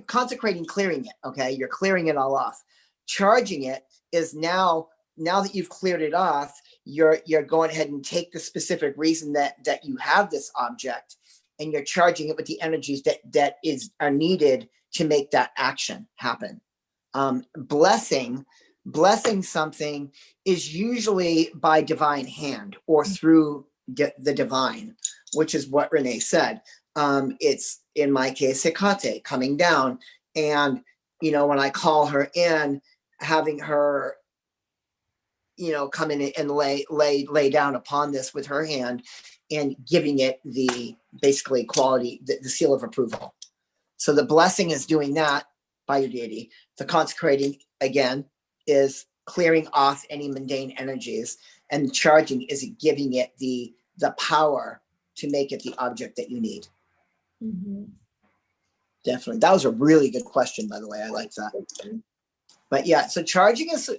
consecrating, clearing it. Okay, you're clearing it all off. Charging it is now that you've cleared it off, you're going ahead and take the specific reason that you have this object, and you're charging it with the energies that are needed to make that action happen. Blessing something is usually by divine hand or through the divine, which is what Renee said. It's, in my case, Hecate coming down, and when I call her in, having her come in and lay down upon this with her hand and giving it the basically quality, the seal of approval. So the blessing is doing that by your deity. The consecrating, again, is clearing off any mundane energies, and charging is giving it the power to make it the object that you need. Mm-hmm. Definitely. That was a really good question, by the way. I like that. But yeah, so charging is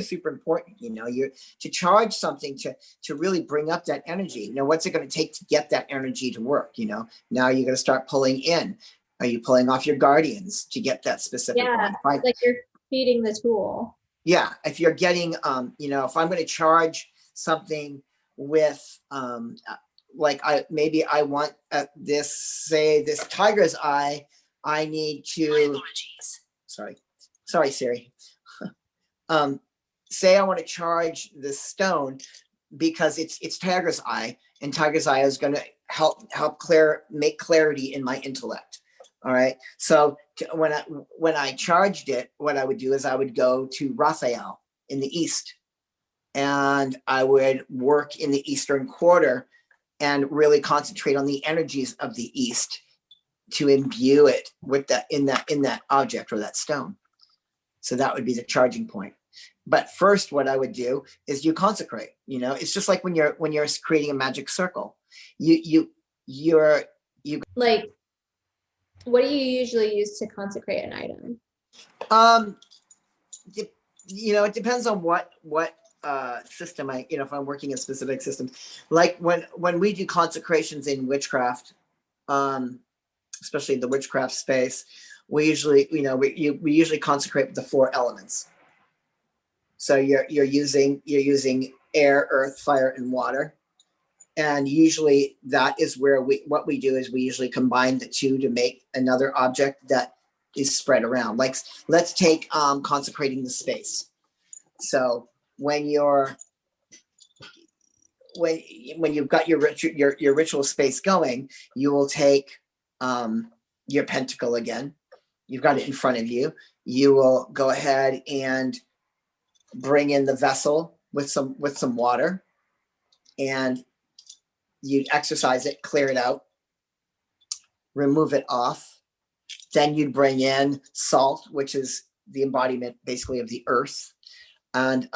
super important. You're to charge something to really bring up that energy. What's it going to take to get that energy to work? Now you're going to start pulling in. Are you pulling off your guardians to get that specific one? Like you're feeding the tool. Yeah, if you're getting, if I'm going to charge something with, like I want this tiger's eye. I need to. Sorry, Siri. Say I want to charge this stone because it's tiger's eye, and tiger's eye is going to help make clarity in my intellect. All right. So when I charged it, what I would do is I would go to Raphael in the east, and I would work in the eastern quarter and really concentrate on the energies of the east to imbue it with that in that object or that stone. So that would be the charging point. But first, what I would do is you consecrate. It's just like when you're creating a magic circle. You're like. What do you usually use to consecrate an item? It depends on what system if I'm working in specific systems. Like when we do consecrations in witchcraft, especially the witchcraft space, we usually we usually consecrate with the 4 elements. So you're using air, earth, fire, and water. And usually that is where what we do is we usually combine the 2 to make another object that is spread around. Like, let's take consecrating the space. So when you've got your ritual space going, you will take your pentacle again. You've got it in front of you. You will go ahead and bring in the vessel with some water, and you'd exercise it, clear it out, remove it off. Then you'd bring in salt, which is the embodiment basically of the earth. And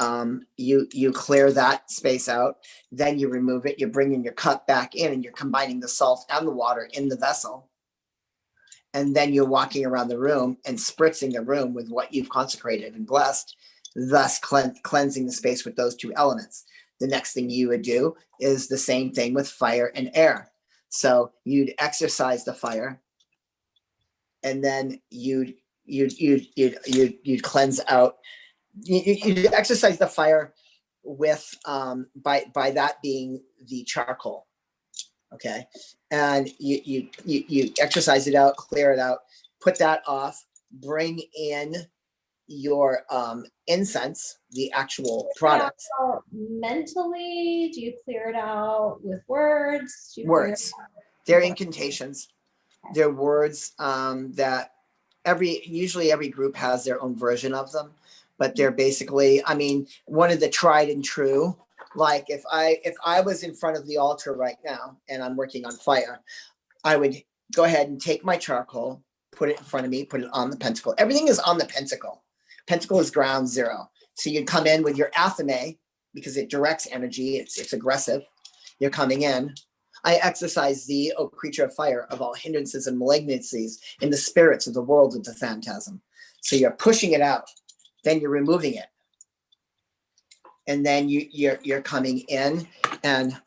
you clear that space out. Then you remove it, you bring in your cup back in, and you're combining the salt and the water in the vessel. And then you're walking around the room and spritzing the room with what you've consecrated and blessed, thus cleansing the space with those 2 elements. The next thing you would do is the same thing with fire and air. So you'd exercise the fire, and then you'd cleanse out. You'd exercise the fire with by that being the charcoal. Okay, and you exercise it out, clear it out, put that off, bring in your incense, the actual product. Mentally, do you clear it out with words? Words. They're incantations. They're words that usually every group has their own version of them, but they're basically, one of the tried and true. Like if I was in front of the altar right now and I'm working on fire, I would go ahead and take my charcoal, put it in front of me, put it on the pentacle. Everything is on the pentacle. Pentacle is ground zero. So you'd come in with your athame because it directs energy. It's aggressive. You're coming in. I exorcise thee, O creature of fire, of all hindrances and malignancies in the spirits of the world of the phantasm. So you're pushing it out. Then you're removing it. And then you're coming in and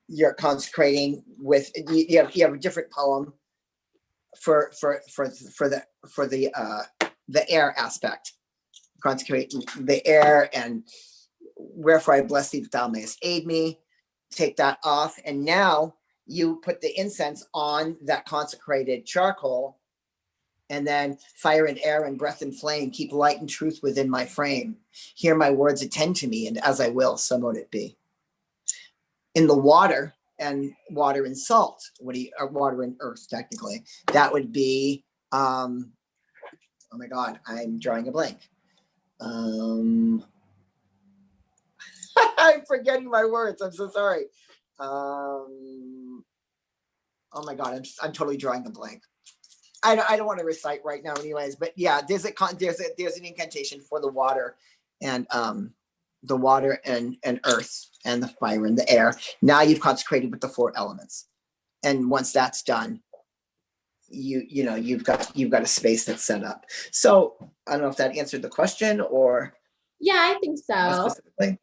you're consecrating with you have a different poem for the the air aspect. Consecrate the air, and wherefore I bless thee that thou mayest aid me. Take that off. And now you put the incense on that consecrated charcoal, and then fire and air and breath and flame keep light and truth within my frame. Hear my words, attend to me, and as I will, so mote it be. In the water and salt, or water and earth, technically, that would be, oh my God, I'm drawing a blank. I'm forgetting my words. I'm so sorry. Oh my God, I'm totally drawing a blank. I don't want to recite right now, anyways. But yeah, there's an incantation for the water and earth and the fire and the air. Now you've consecrated with the 4 elements, and once that's done, you've got a space that's set up. So I don't know if that answered the question or. Yeah, I think so.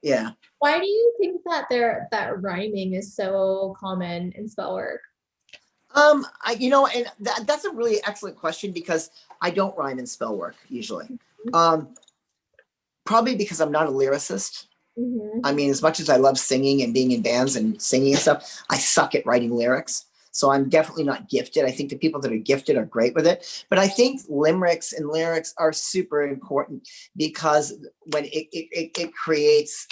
Yeah. Why do you think that rhyming is so common in spell work? And that's a really excellent question, because I don't rhyme in spell work usually. Probably because I'm not a lyricist. I mean, as much as I love singing and being in bands and singing and stuff, I suck at writing lyrics. So I'm definitely not gifted. I think the people that are gifted are great with it. But I think limericks and lyrics are super important, because when it creates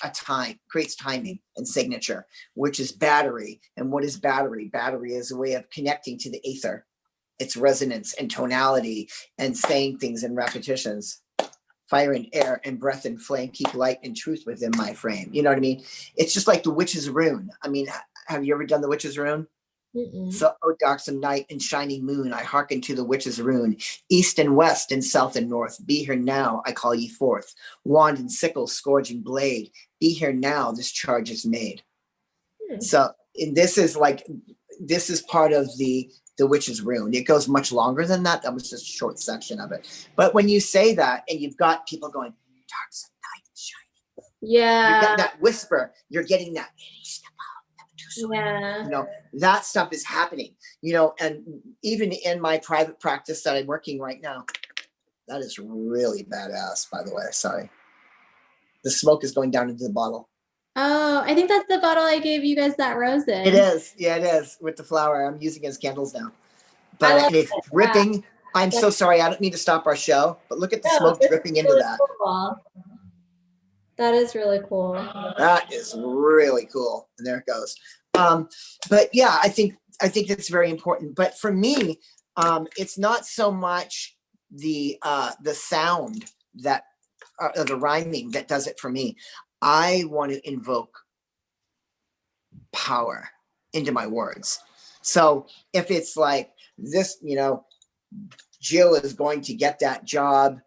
timing and signature, which is battery. And what is battery? Battery is a way of connecting to the ether. It's resonance and tonality and saying things in repetitions. Fire and air and breath and flame keep light and truth within my frame. You know what I mean? It's just like the witch's rune. I mean, have you ever done the witch's rune? So, oh, darksome night and shining moon, I hearken to the witch's rune. East and west and south and north, be here now, I call ye forth. Wand and sickle, scourging blade, be here now, this charge is made. So, and this is part of the witch's rune. It goes much longer than that. That was just a short section of it. But when you say that, and you've got people going, darksome night and shining moon. Yeah. You get that whisper, you're getting that. Yeah. That stuff is happening, and even in my private practice that I'm working right now, that is really badass, by the way. Sorry. The smoke is going down into the bottle. Oh, I think that's the bottle I gave you guys that rose in. It is. Yeah, it is, with the flower. I'm using it as candles now. But it's dripping. Yeah. I'm so sorry. I don't mean to stop our show, but look at the smoke dripping into really that. Cool. That is really cool. That is really cool. And there it goes. But yeah, I think that's very important. But for me, it's not so much the sound that the rhyming that does it for me. I want to invoke power into my words. So if it's like this, Jill is going to get that job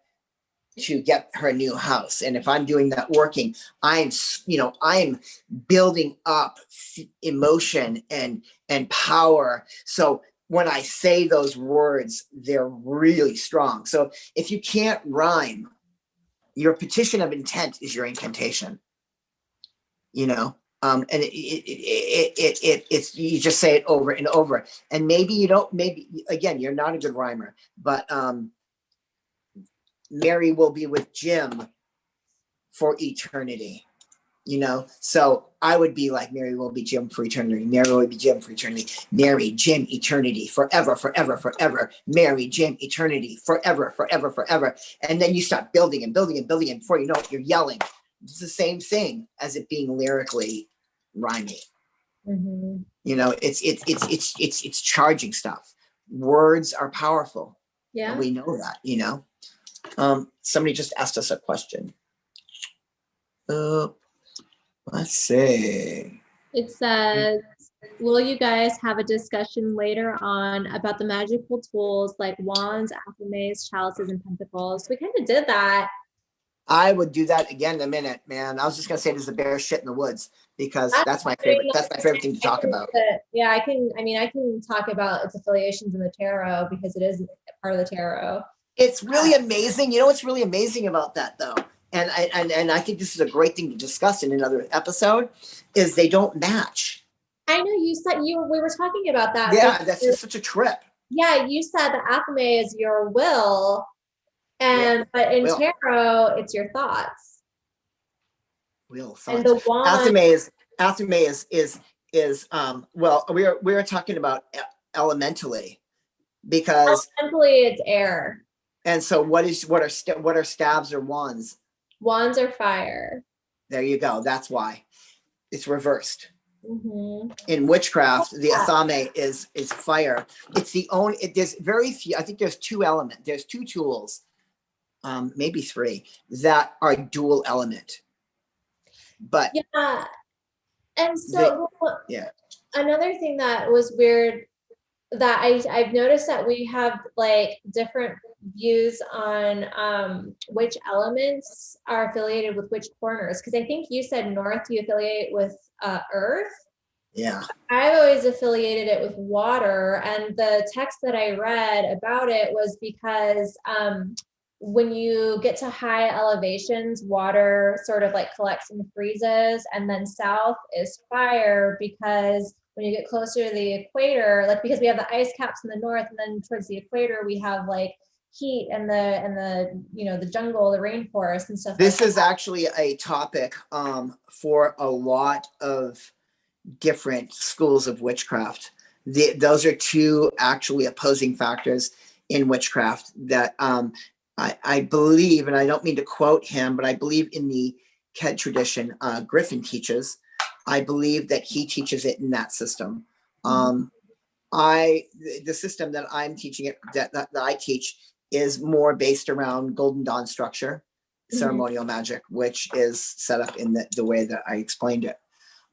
to get her new house. And if I'm doing that working, I'm building up emotion and power. So when I say those words, they're really strong. So if you can't rhyme, your petition of intent is your incantation, and it's you just say it over and over. And maybe again, you're not a good rhymer, but Mary will be with Jim for eternity, So I would be like, Mary will be Jim for eternity. Mary will be Jim for eternity. Mary, Jim, eternity, forever, forever, forever. Mary, Jim, eternity, forever, forever, forever. And then you start building and building and building, and before you know it, you're yelling. It's the same thing as it being lyrically rhyming. It's charging stuff. Words are powerful. Yeah, and we know that. Somebody just asked us a question. Let's see. It says, will you guys have a discussion later on about the magical tools like wands, alchemies, chalices, and pentacles? We kind of did that. I would do that again in a minute, man. I was just gonna say there's a bear shit in the woods, because that's my favorite. That's my favorite thing to talk about. Yeah, I can talk about its affiliations in the tarot, because it is part of the tarot. It's really amazing. What's really amazing about that, though, and I think this is a great thing to discuss in another episode, is they don't match. I know you said we were talking about that. Yeah, that's just such a trip. Yeah, you said that alchemy is your will, But in Wheel. tarot, it's your thoughts. Wheel of And Thoughts. the wand, Athame is well, we're talking about elementally, because elementally, it's air. and so what are stabs or wands? Wands are fire. There you go. That's why it's reversed. Mm-hmm. In witchcraft, the Athame is fire. It's the only. There's very few. I think there's two elements. There's two tools, maybe three, that are dual element. But Yeah, and so yeah, another thing that was weird that I've noticed that we have like different views on which elements are affiliated with which corners. Because I think you said north you affiliate with earth. yeah. I've always affiliated it with water, and the text that I read about it was because when you get to high elevations, water sort of like collects and freezes, and then south is fire because when you get closer to the equator, like because we have the ice caps in the north, and then towards the equator we have like heat and the jungle, the rainforest and stuff. This is actually a topic for a lot of different schools of witchcraft. Those are two actually opposing factors in witchcraft that I believe, and I don't mean to quote him, but I believe in the Ked tradition, Griffin teaches. I believe that he teaches it in that system. The system that I'm teaching it, that I teach, is more based around Golden Dawn structure, ceremonial magic, which is set up in the way that I explained it.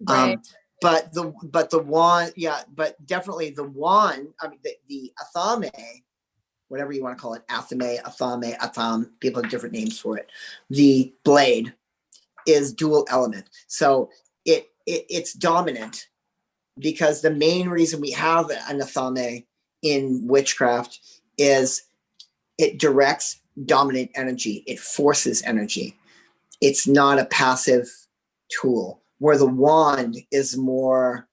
Right. But the wand, yeah, but definitely the wand. I mean, the Athame, whatever you want to call it, Athame, Athame, Atham. People have different names for it. The blade is dual element, so it's dominant, because the main reason we have an Athame in witchcraft is it directs dominant energy. It forces energy. It's not a passive tool, where the wand is more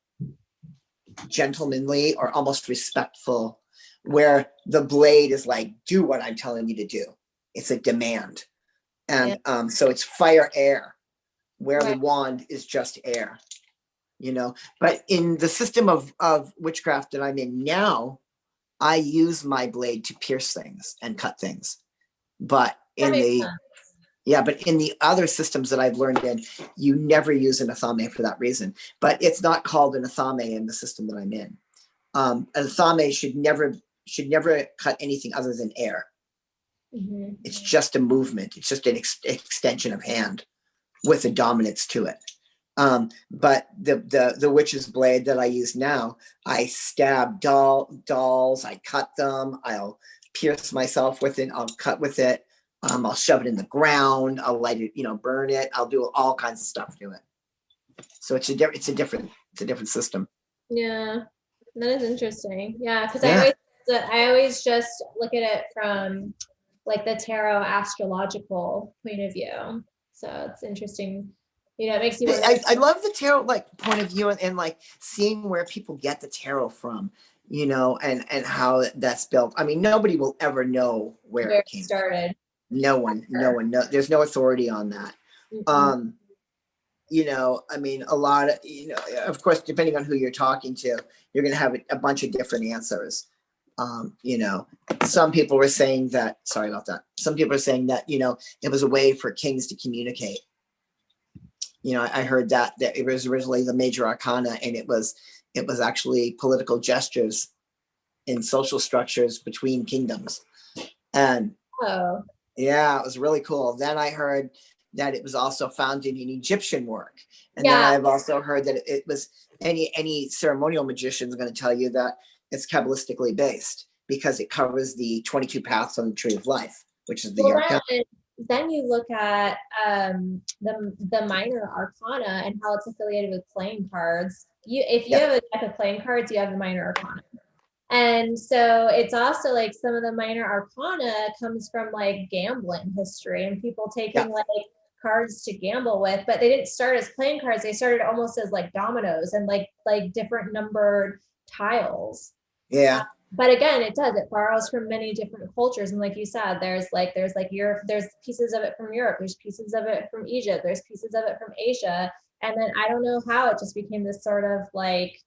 gentlemanly or almost respectful, where the blade is like, do what I'm telling you to do. It's a demand. And so it's fire air, where the wand is just air, But in the system of witchcraft that I'm in now, I use my blade to pierce things and cut things. But in the other systems that I've learned in, you never use an Athame for that reason. But it's not called an Athame in the system that I'm in. An Athame should never cut anything other than air. Mm-hmm. It's just a movement. It's just an extension of hand with a dominance to it. But the witch's blade that I use now, I stab dolls, I cut them, I'll pierce myself with it, I'll cut with it. I'll shove it in the ground. I'll light it, burn it. I'll do all kinds of stuff to it. So it's a different system. Yeah, that is interesting. Yeah, because I always just look at it from like the tarot astrological point of view. So it's interesting. It makes you. I love the tarot point of view and like seeing where people get the tarot from, and how that's built. I mean, nobody will ever know where it came started. No one. No, there's no authority on that. Mm-hmm. I mean, a lot of, of course, depending on who you're talking to, you're going to have a bunch of different answers. Some people were saying that, sorry about that. Some people are saying that, it was a way for kings to communicate. I heard that it was originally the major arcana, and it was actually political gestures in social structures between kingdoms. And yeah, it was really cool. Then I heard that it was also found in Egyptian work. And then I've also heard that it was any ceremonial magician is going to tell you that it's Kabbalistically based, because it covers the 22 paths on the tree of life, which is the arcana. Then you look at the minor arcana and how it's affiliated with playing cards. If you have a deck of playing cards, you have the minor arcana. And so it's also like some of the minor arcana comes from like gambling history and people taking like cards to gamble with, but they didn't start as playing cards. They started almost as like dominoes and like different numbered tiles. Yeah. But again, it does, it borrows from many different cultures. And like you said, there's Europe, there's pieces of it from Europe, there's pieces of it from Egypt, there's pieces of it from Asia. And then I don't know how it just became this sort of like,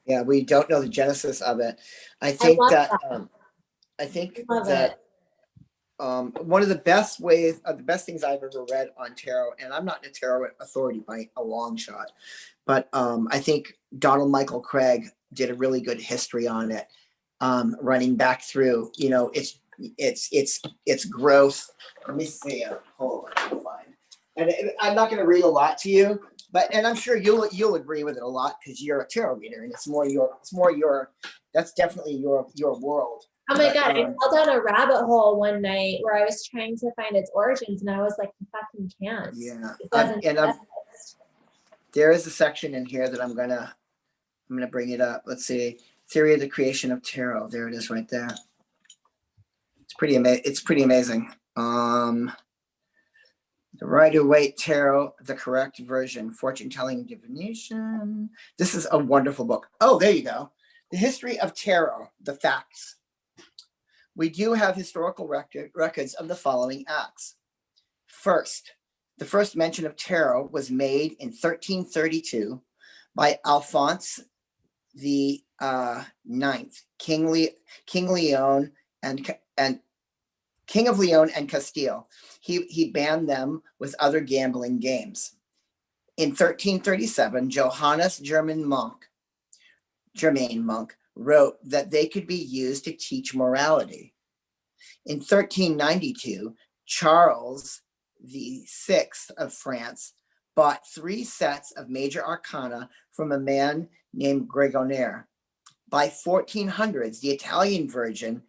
Yeah, we don't know the genesis of it. I I think love that that. I think Love that it. one of the best ways, the best things I've ever read on tarot, and I'm not a tarot authority by a long shot, but I think Donald Michael Craig did a really good history on it, running back through, you know, its growth. Let me see. Hold on, find. And I'm not going to read a lot to you, and I'm sure you'll agree with it a lot because you're a tarot reader, and it's more your. That's definitely your world. Oh my But, God, I fell down a rabbit hole one night where I was trying to find its origins and I was like, you fucking can't. yeah, It doesn't exist. there is a section in here that I'm gonna bring it up. Let's see, theory of the creation of tarot. There it is, right there. It's pretty amazing. The Rider-Waite Tarot, the correct version, fortune telling divination. This is a wonderful book. Oh, there you go. The history of tarot, the facts. We do have historical records of the following acts. First, the first mention of tarot was made in 1332 by Alphonse the Ninth, King Leon and King of Leon and Castile. He banned them with other gambling games. In 1337, Johannes Germain Monk wrote that they could be used to teach morality. In 1392, Charles VI of France bought 3 sets of major arcana from a man named Gregoire. By 1400s, the Italian version,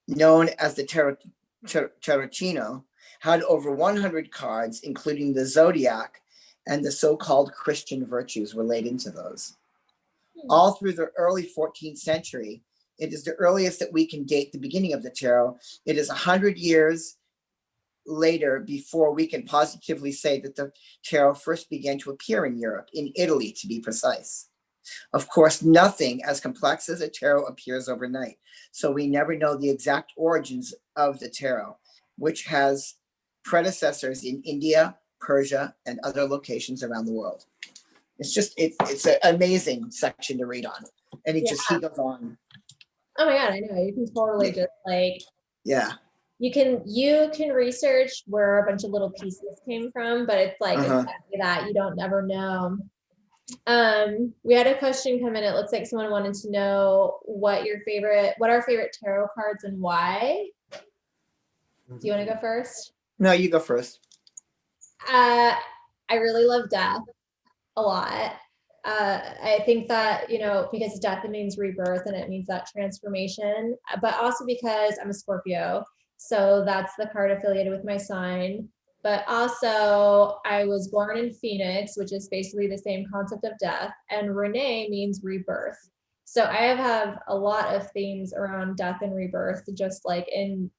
known as the Tarocchino, had over 100 cards, including the zodiac and the so-called Christian virtues related to those. All through the early 14th century, it is the earliest that we can date the beginning of the tarot. It is 100 years later before we can positively say that the tarot first began to appear in Europe, in Italy to be precise. Of course, nothing as complex as a tarot appears overnight, so we never know the exact origins of the tarot, which has predecessors in India, Persia, and other locations around the world. It's an amazing section to read on, and he goes on. Oh my God, I know. You can totally just like, yeah. You can research where a bunch of little pieces came from, but it's like exactly that. You don't ever know. We had a question come in. It looks like someone wanted to know what our favorite tarot cards and why. Do you want to go first? No, you go first. I really love death a lot. I think that, because death, it means rebirth and it means that transformation, but also because I'm a Scorpio. So that's the card affiliated with my sign. But also I was born in Phoenix, which is basically the same concept of death. And Renee means rebirth. So I have a lot of themes around death and rebirth, just like in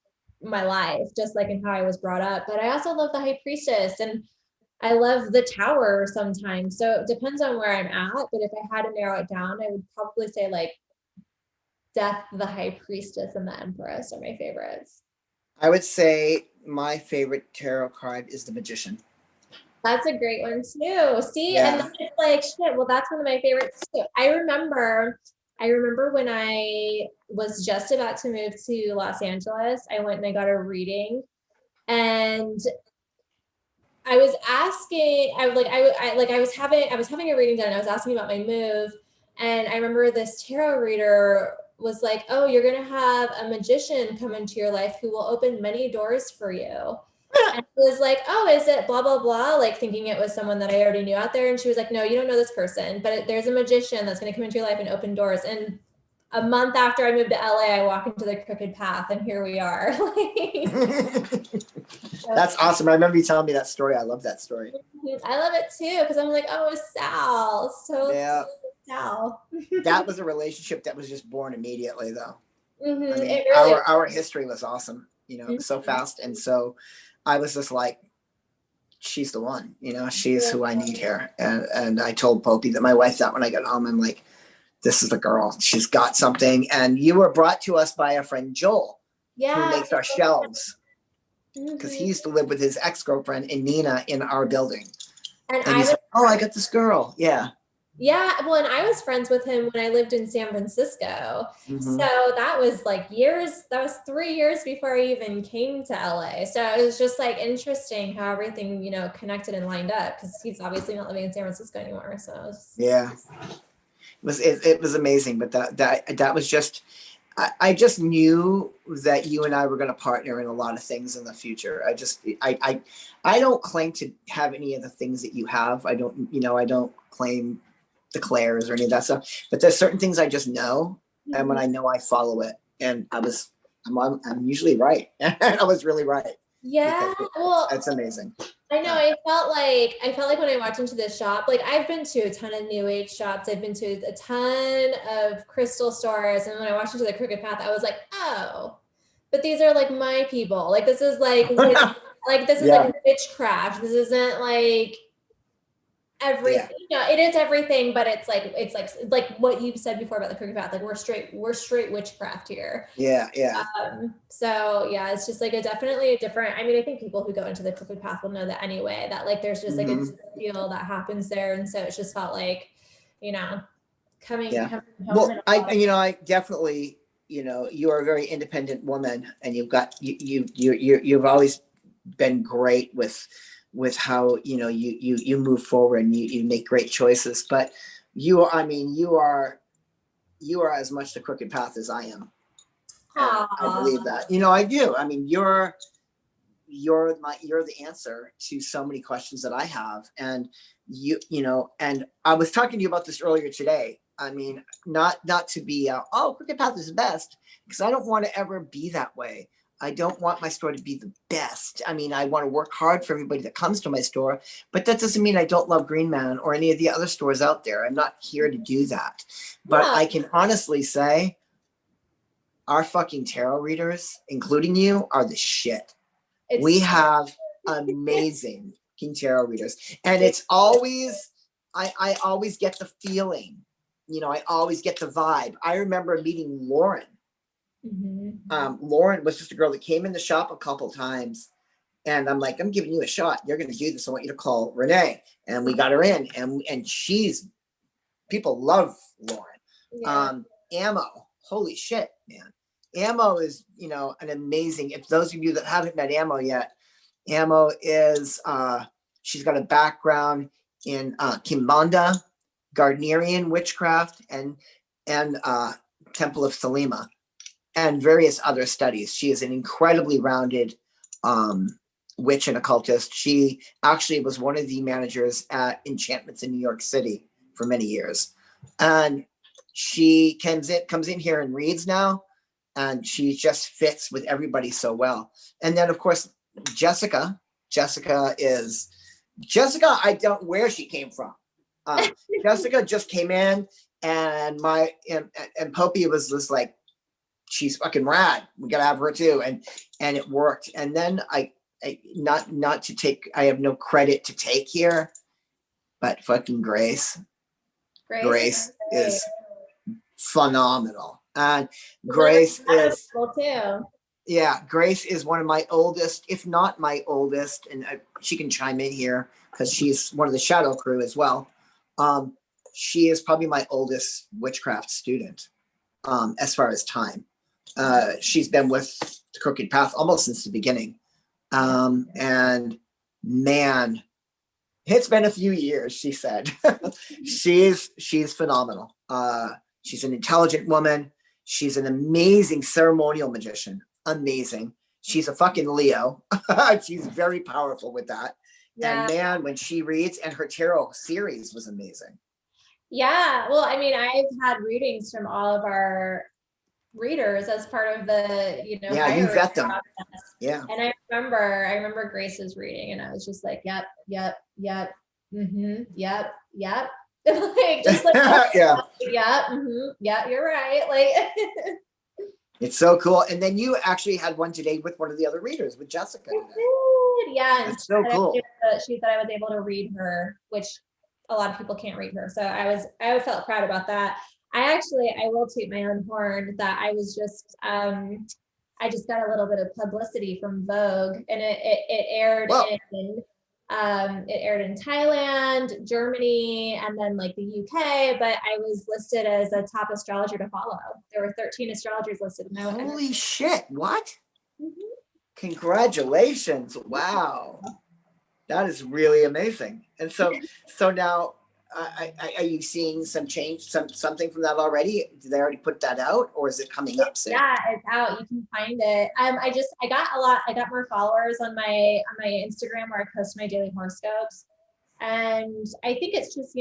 my life, just like in how I was brought up. But I also love the High Priestess and I love the Tower sometimes. So it depends on where I'm at. But if I had to narrow it down, I would probably say like Death, the High Priestess, and the Empress are my favorites. I would say my favorite tarot card is the Magician. That's a great one too. See, and then it's like, shit, well, that's one of my favorites too. I remember when I was just about to move to Los Angeles, I went and I got a reading, and I was asking, I was having a reading done. I was asking about my move, and I remember this tarot reader was like, "Oh, you're gonna have a magician come into your life who will open many doors for you." And I was like, "Oh, is it blah blah blah?" Like thinking it was someone that I already knew out there. And she was like, "No, you don't know this person, but there's a magician that's gonna come into your life and open doors." And a month after I moved to LA, I walk into the crooked path, and here we are. That's awesome. I remember you telling me that story. I love that story. I love it too, because I'm like, oh, Sal. So yeah. Sal. That was a relationship that was just born immediately, though. I mean, really our history was awesome, so fast. And so I was just like, she's the one, she's who I need here. And I told Popey that, my wife, that when I got home, I'm like, this is the girl. She's got something. And you were brought to us by our friend Joel, who makes our shelves, because he used to live with his ex-girlfriend and Nina in our building. And he's like, oh, I got this girl. Yeah. Yeah, well, and I was friends with him when I lived in San Francisco. So that was like years, that was 3 years before I even came to LA. So it was just like interesting how everything, you know, connected and lined up, because he's obviously not living in San Francisco anymore. So it was, yeah, it was amazing. But that was just, I just knew that you and I were going to partner in a lot of things in the future. I don't claim to have any of the things that you have. I don't claim declares or any of that stuff, but there's certain things I just know, and when I know, I follow it. And I'm usually right. I was really right. yeah, well, it's amazing. I know. I felt like when I walked into this shop, like I've been to a ton of new age shops, I've been to a ton of crystal stores, and when I walked into the Crooked Path, I was like, oh, but these are like my people. Like this is like this is like witchcraft. This isn't like everything. You know, it is everything, but it's like what you've said before about the Crooked Path. Like we're straight witchcraft here. Yeah. So yeah, it's just like definitely a different. I mean, I think people who go into the Crooked Path will know that anyway. That like there's just like a deal that happens there, and so it's just felt like, you know, coming home. Well, I definitely, you are a very independent woman, and you've always been great with how you move forward, and you make great choices. But you are as much the Crooked Path as I am. I believe that. I do. I mean, you're the answer to so many questions that I have. And and I was talking to you about this earlier today. I mean, not to be Crooked Path is the best, because I don't want to ever be that way. I don't want my store to be the best. I mean, I want to work hard for everybody that comes to my store, but that doesn't mean I don't love Green Man or any of the other stores out there. I'm not here to do that. But I can honestly say our fucking tarot readers, including you, are the shit. We have amazing fucking tarot readers. And it's always, I always get the feeling, I always get the vibe. I remember meeting Lauren. Lauren was just a girl that came in the shop a couple times, and I'm like, I'm giving you a shot. You're going to do this. I want you to call Renee. And we got her in, and people love Lauren. Ammo, holy shit, man. Ammo is, an amazing, if those of you that haven't met Ammo yet, Ammo is, she's got a background in Kimbanda, Gardnerian witchcraft, and Temple of Selima, and various other studies. She is an incredibly rounded witch and occultist. She actually was one of the managers at Enchantments in New York City for many years. And she comes in here and reads now, and she just fits with everybody so well. And then, of course, Jessica, I don't where she came from. Jessica just came in, and and Popey was just like, she's fucking rad. We gotta have her too, and it worked. And then I have no credit to take here, but fucking Grace is phenomenal. And Grace is cool too. Yeah, Grace is one of my oldest, if not my oldest, and she can chime in here because she's one of the Shadow crew as well. She is probably my oldest witchcraft student, as far as time. She's been with the Crooked Path almost since the beginning. And man, it's been a few years, she said. she's phenomenal. She's an intelligent woman. She's an amazing ceremonial magician. Amazing. She's a fucking Leo. She's very powerful with that. Yeah. And man, when she reads, and her tarot series was amazing. Yeah. Well, I mean, I've had readings from all of our readers as part of the, you vet them. Process. Yeah. And I remember Grace's reading, and I was just like, yep. Like, just like, yeah, you're right. Like, it's so cool. And then you actually had one today with one of the other readers, with Jessica. Yeah, it's so cool. She said I was able to read her, which a lot of people can't read her. So I felt proud about that. I will toot my own horn that I just got a little bit of publicity from Vogue, and it aired Well, it aired in Thailand, Germany, and then like the UK, but I was listed as a top astrologer to follow. There were 13 astrologers listed. And holy shit, what? Mhm. Congratulations. Wow. That is really amazing. And so now, are you seeing some change, something from that already? Did they already put that out, or is it coming up soon? Yeah, it's out. You can find it. I got more followers on my Instagram where I post my daily horoscopes. And I think it's just,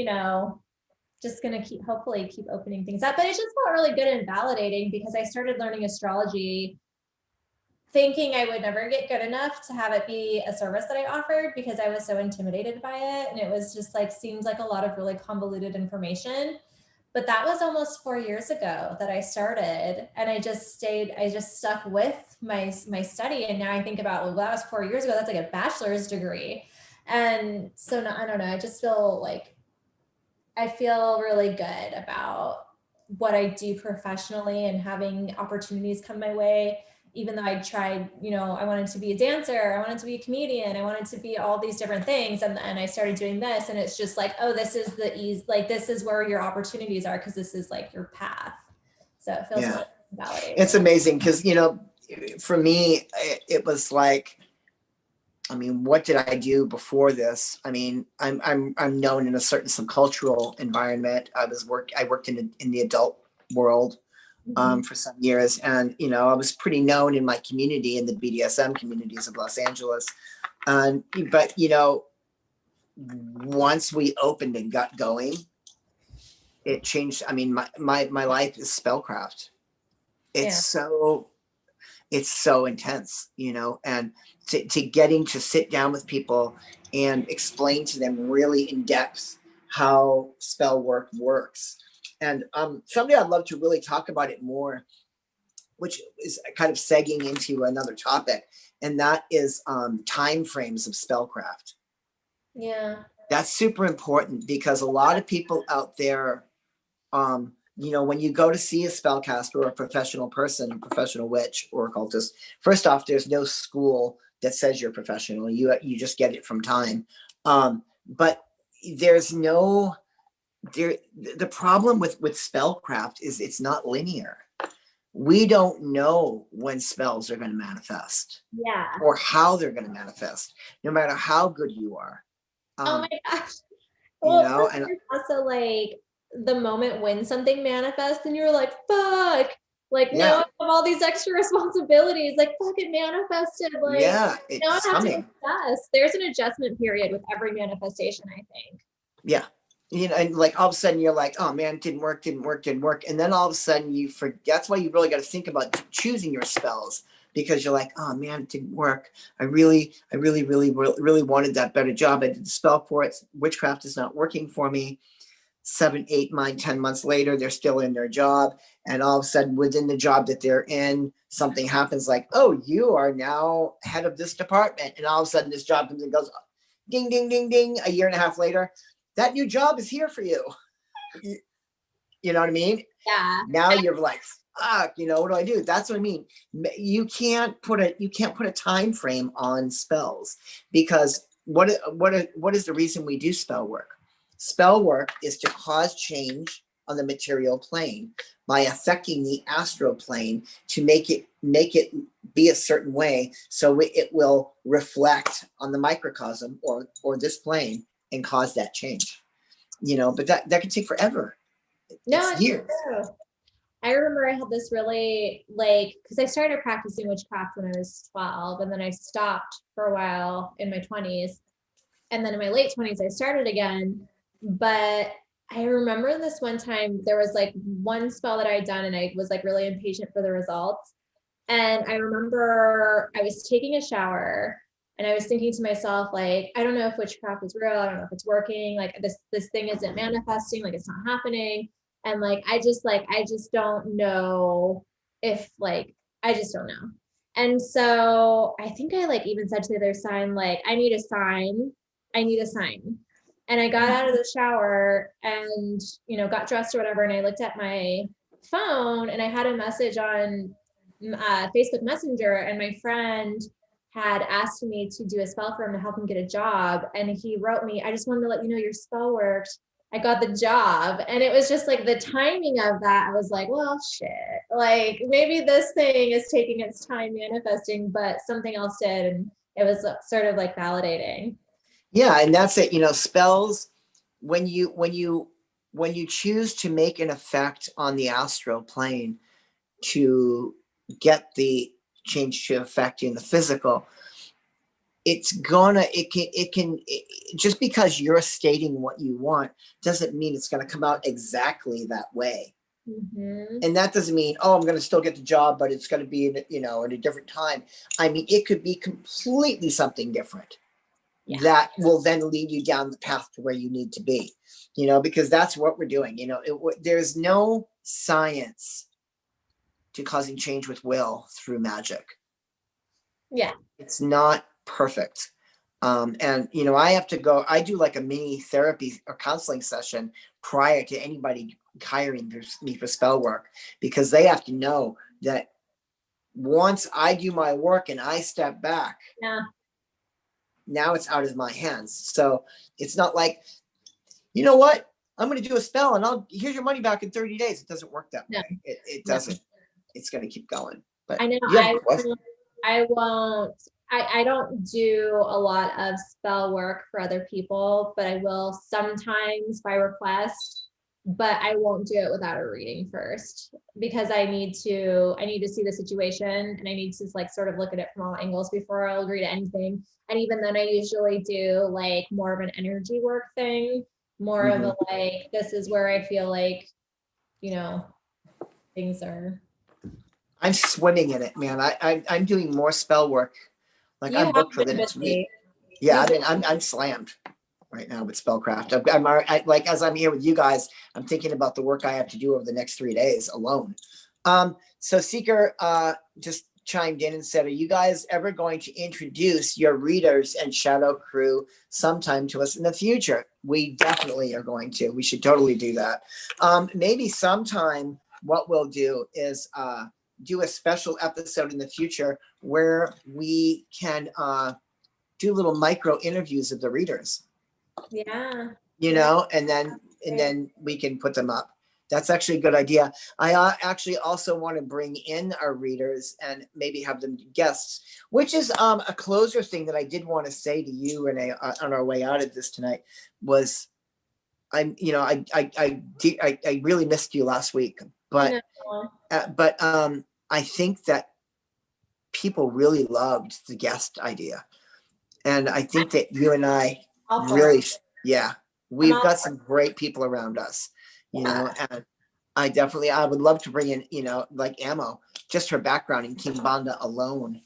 just gonna hopefully keep opening things up. But it just felt really good and validating because I started learning astrology thinking I would never get good enough to have it be a service that I offered because I was so intimidated by it. And it was just like, seems like a lot of really convoluted information. But that was almost 4 years ago that I started. And I just stuck with my study. And now I think about, well, that was 4 years ago. That's like a bachelor's degree. And so now, I don't know, I feel really good about what I do professionally and having opportunities come my way. Even though I tried, I wanted to be a dancer, I wanted to be a comedian, I wanted to be all these different things. And I started doing this, and it's just like, oh, this is the ease. Like, this is where your opportunities are, because this is like your path. So it feels really validating. It's amazing because, for me, it was like, I mean, what did I do before this? I mean, I'm known in a certain subcultural environment. I worked in the adult world for some years, and I was pretty known in my community, in the BDSM communities of Los Angeles. But once we opened and got going, it changed. I mean, my life is spellcraft. It's so intense, and to getting to sit down with people and explain to them really in depth how spell work works. And someday I'd love to really talk about it more, which is kind of segging into another topic, and that is time frames of spellcraft. Yeah. That's super important because a lot of people out there, when you go to see a spellcaster or a professional person, a professional witch or occultist, first off, there's no school that says you're professional. You just get it from time. But there's no the problem with spellcraft is it's not linear. We don't know when spells are going to manifest. Yeah. Or how they're going to manifest, no matter how good you are. Oh my gosh. Well, and also like the moment when something manifests and you're like, fuck, like now I have all these extra responsibilities, like fuck, it manifested, like now I have to adjust. There's an adjustment period with every manifestation, I think. Yeah. And like all of a sudden you're like, oh man, didn't work. And then all of a sudden you forget. That's why you really got to think about choosing your spells, because you're like, oh man, it didn't work. I really wanted that better job. I did the spell for it. Witchcraft is not working for me. 7, 8, 9, 10 months later, they're still in their job. And all of a sudden within the job that they're in, something happens like, oh, you are now head of this department. And all of a sudden this job comes and goes, ding, ding, ding, ding. A year and a half later, that new job is here for you. You know what I mean? Yeah. Now you're like, fuck, what do I do? That's what I mean. You can't put a time frame on spells, because what is the reason we do spell work? Spell work is to cause change on the material plane by affecting the astral plane to make it be a certain way, so it will reflect on the microcosm or this plane and cause that change. But that can take forever. It's years. True. I remember I had this really, because I started practicing witchcraft when I was 12, and then I stopped for a while in my 20s. And then in my late 20s, I started again. But I remember this one time, there was like one spell that I had done, and I was like really impatient for the results. And I remember I was taking a shower, and I was thinking to myself, like, I don't know if witchcraft is real. I don't know if it's working. Like this thing isn't manifesting. Like it's not happening. And like, I just don't know if I just don't know. And so I think I even said to the other sign, like, I need a sign. And I got out of the shower and, got dressed or whatever. And I looked at my phone and I had a message on Facebook Messenger, and my friend had asked me to do a spell for him to help him get a job. And he wrote me, I just wanted to let you know your spell worked. I got the job. And it was just like the timing of that. I was like, well, shit, like maybe this thing is taking its time manifesting, but something else did. And it was sort of like validating. Yeah, and that's it. Spells, when you choose to make an effect on the astral plane to get the change to effect in the physical, just because you're stating what you want doesn't mean it's gonna come out exactly that way. Mm-hmm. And that doesn't mean, oh, I'm going to still get the job, but it's going to be at a different time. I mean, it could be completely something different. Yeah. That will then lead you down the path to where you need to be, because that's what we're doing. There's no science to causing change with will through magic. Yeah. It's not perfect. And, I have to go, I do like a mini therapy or counseling session prior to anybody hiring me for spell work, because they have to know that once I do my work and I step back, now it's out of my hands. So it's not like, you know what, I'm going to do a spell and here's your money back in 30 days. It doesn't work that way. It doesn't. It's going to keep going. But I know I don't do a lot of spell work for other people, but I will sometimes by request, but I won't do it without a reading first, because I need to see the situation, and I need to sort of look at it from all angles before I'll agree to anything. And even then I usually do like more of an energy work thing, more of a like, this is where I feel like, things are. I'm swimming in it, man. I'm doing more spell work. Like I'm booked for the next week. Yeah, I mean, I'm slammed right now with spellcraft. I'm like, as I'm here with you guys, I'm thinking about the work I have to do over the next 3 days alone. So Seeker just chimed in and said, are you guys ever going to introduce your readers and shadow crew sometime to us in the future? We definitely are going to. We should totally do that. Maybe sometime what we'll do is do a special episode in the future where we can do little micro interviews of the readers. Yeah. And then we can put them up. That's actually a good idea. I actually also want to bring in our readers and maybe have them guests, which is a closer thing that I did want to say to you, Renee, on our way out of this tonight, was I really missed you last week, but I think that people really loved the guest idea. And I think that you and I really, we've got some great people around us, and I would love to bring in, like Ammo, just her background in Kimbanda alone,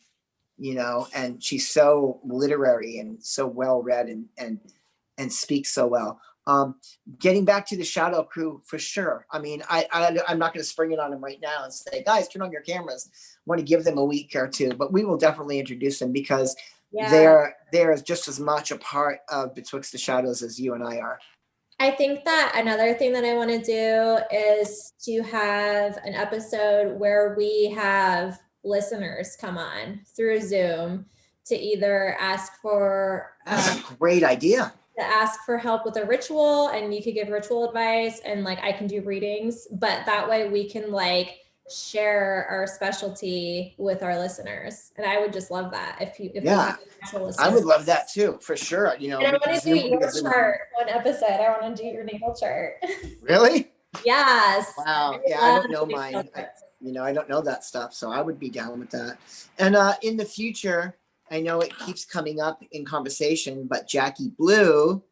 and she's so literary and so well read and speaks so well. Getting back to the shadow crew for sure. I mean, I'm not going to spring it on them right now and say, guys, turn on your cameras. I want to give them a week or two, but we will definitely introduce them, because they're just as much a part of Betwixt the Shadows as you and I are. I think that another thing that I want to do is to have an episode where we have listeners come on through Zoom to either ask for that's a great idea. To ask for help with a ritual, and you could give ritual advice, and like I can do readings, but that way we can like share our specialty with our listeners. And I would just love that if we have actual listeners. I would love that too, for sure. And I want to do your chart one episode. I want to do your natal chart. Really? Yes. Wow. Yeah, I don't know mine. I don't know that stuff, so I would be down with that. And in the future, I know it keeps coming up in conversation, but Jackie Blue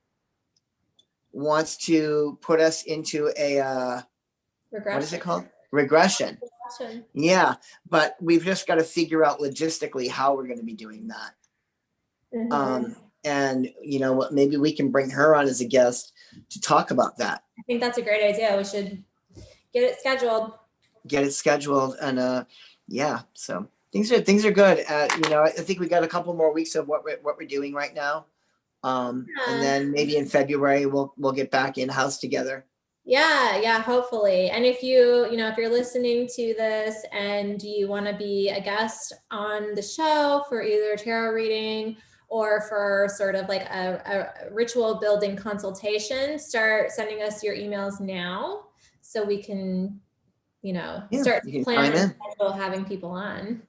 wants to put us into a regression. What is it called? Regression. Yeah, but we've just got to figure out logistically how we're going to be doing that. And maybe we can bring her on as a guest to talk about that. I think that's a great idea. We should get it scheduled. And so things are good. I think we got a couple more weeks of what we're doing right now. And then maybe in February we'll get back in house together. Yeah, hopefully. And if you know, if you're listening to this and you want to be a guest on the show for either a tarot reading or for sort of like a ritual building consultation, start sending us your emails now so we can, you know, start planning having people on.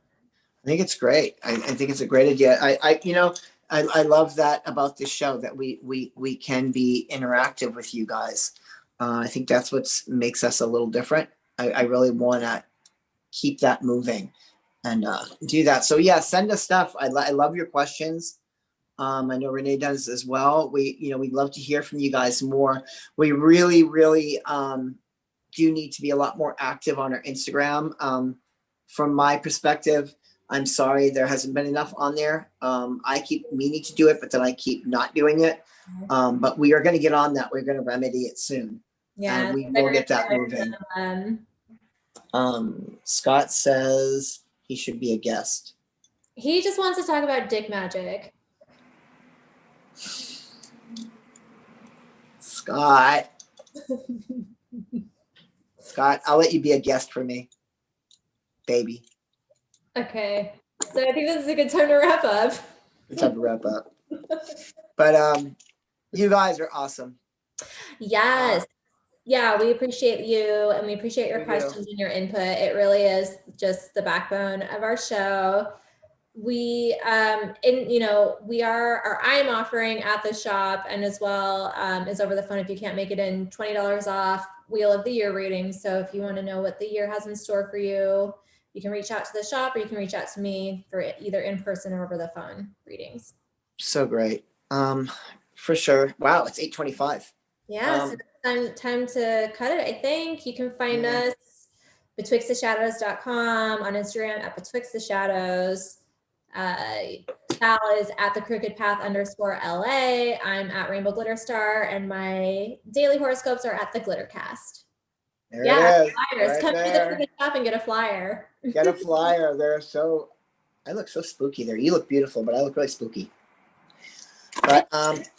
I think it's great. I think it's a great idea. I love that about this show, that we can be interactive with you guys. I think that's what makes us a little different. I really want to keep that moving and do that. So yeah, send us stuff. I love your questions. I know Renee does as well. We'd love to hear from you guys more. We really, really do need to be a lot more active on our Instagram. From my perspective, I'm sorry there hasn't been enough on there. I keep meaning to do it, but then I keep not doing it. But we are going to get on that. We're going to remedy it soon. Yeah, and we will get that moving. Scott says he should be a guest. He just wants to talk about dick magic. Scott, I'll let you be a guest for me, baby. Okay, so I think this is a good time to wrap up. Good time to wrap up. But you guys are awesome. Yes. Yeah, we appreciate you and we appreciate your questions and your input. It really is just the backbone of our show. We I am offering at the shop, and as well as over the phone if you can't make it in, $20 off Wheel of the Year reading. So if you want to know what the year has in store for you, you can reach out to the shop or you can reach out to me for either in person or over the phone readings. So great. For sure. Wow, it's 8:25. Yeah, so time to cut it, I think. You can find us betwixtheshadows.com, on Instagram at betwixtheshadows. Sal is at the crooked path _LA. I'm at Rainbow Glitter Star, and my daily horoscopes are at the Glittercast. There it is. Flyers. Right Come to there. the crooked shop and get a flyer. Get a flyer. I look so spooky there. You look beautiful, but I look really spooky. But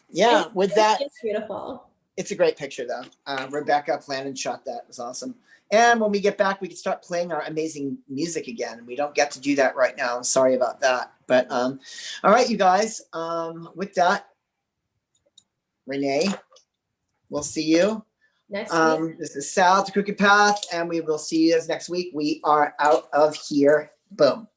yeah, with that, it's beautiful. It's a great picture though. Rebecca planned and shot that. It was awesome. And when we get back, we can start playing our amazing music again. We don't get to do that right now. Sorry about that. But all right, you guys. With that, Renee, we'll see you next week. This is Sal at the Crooked Path, and we will see you next week. We are out of here. Boom.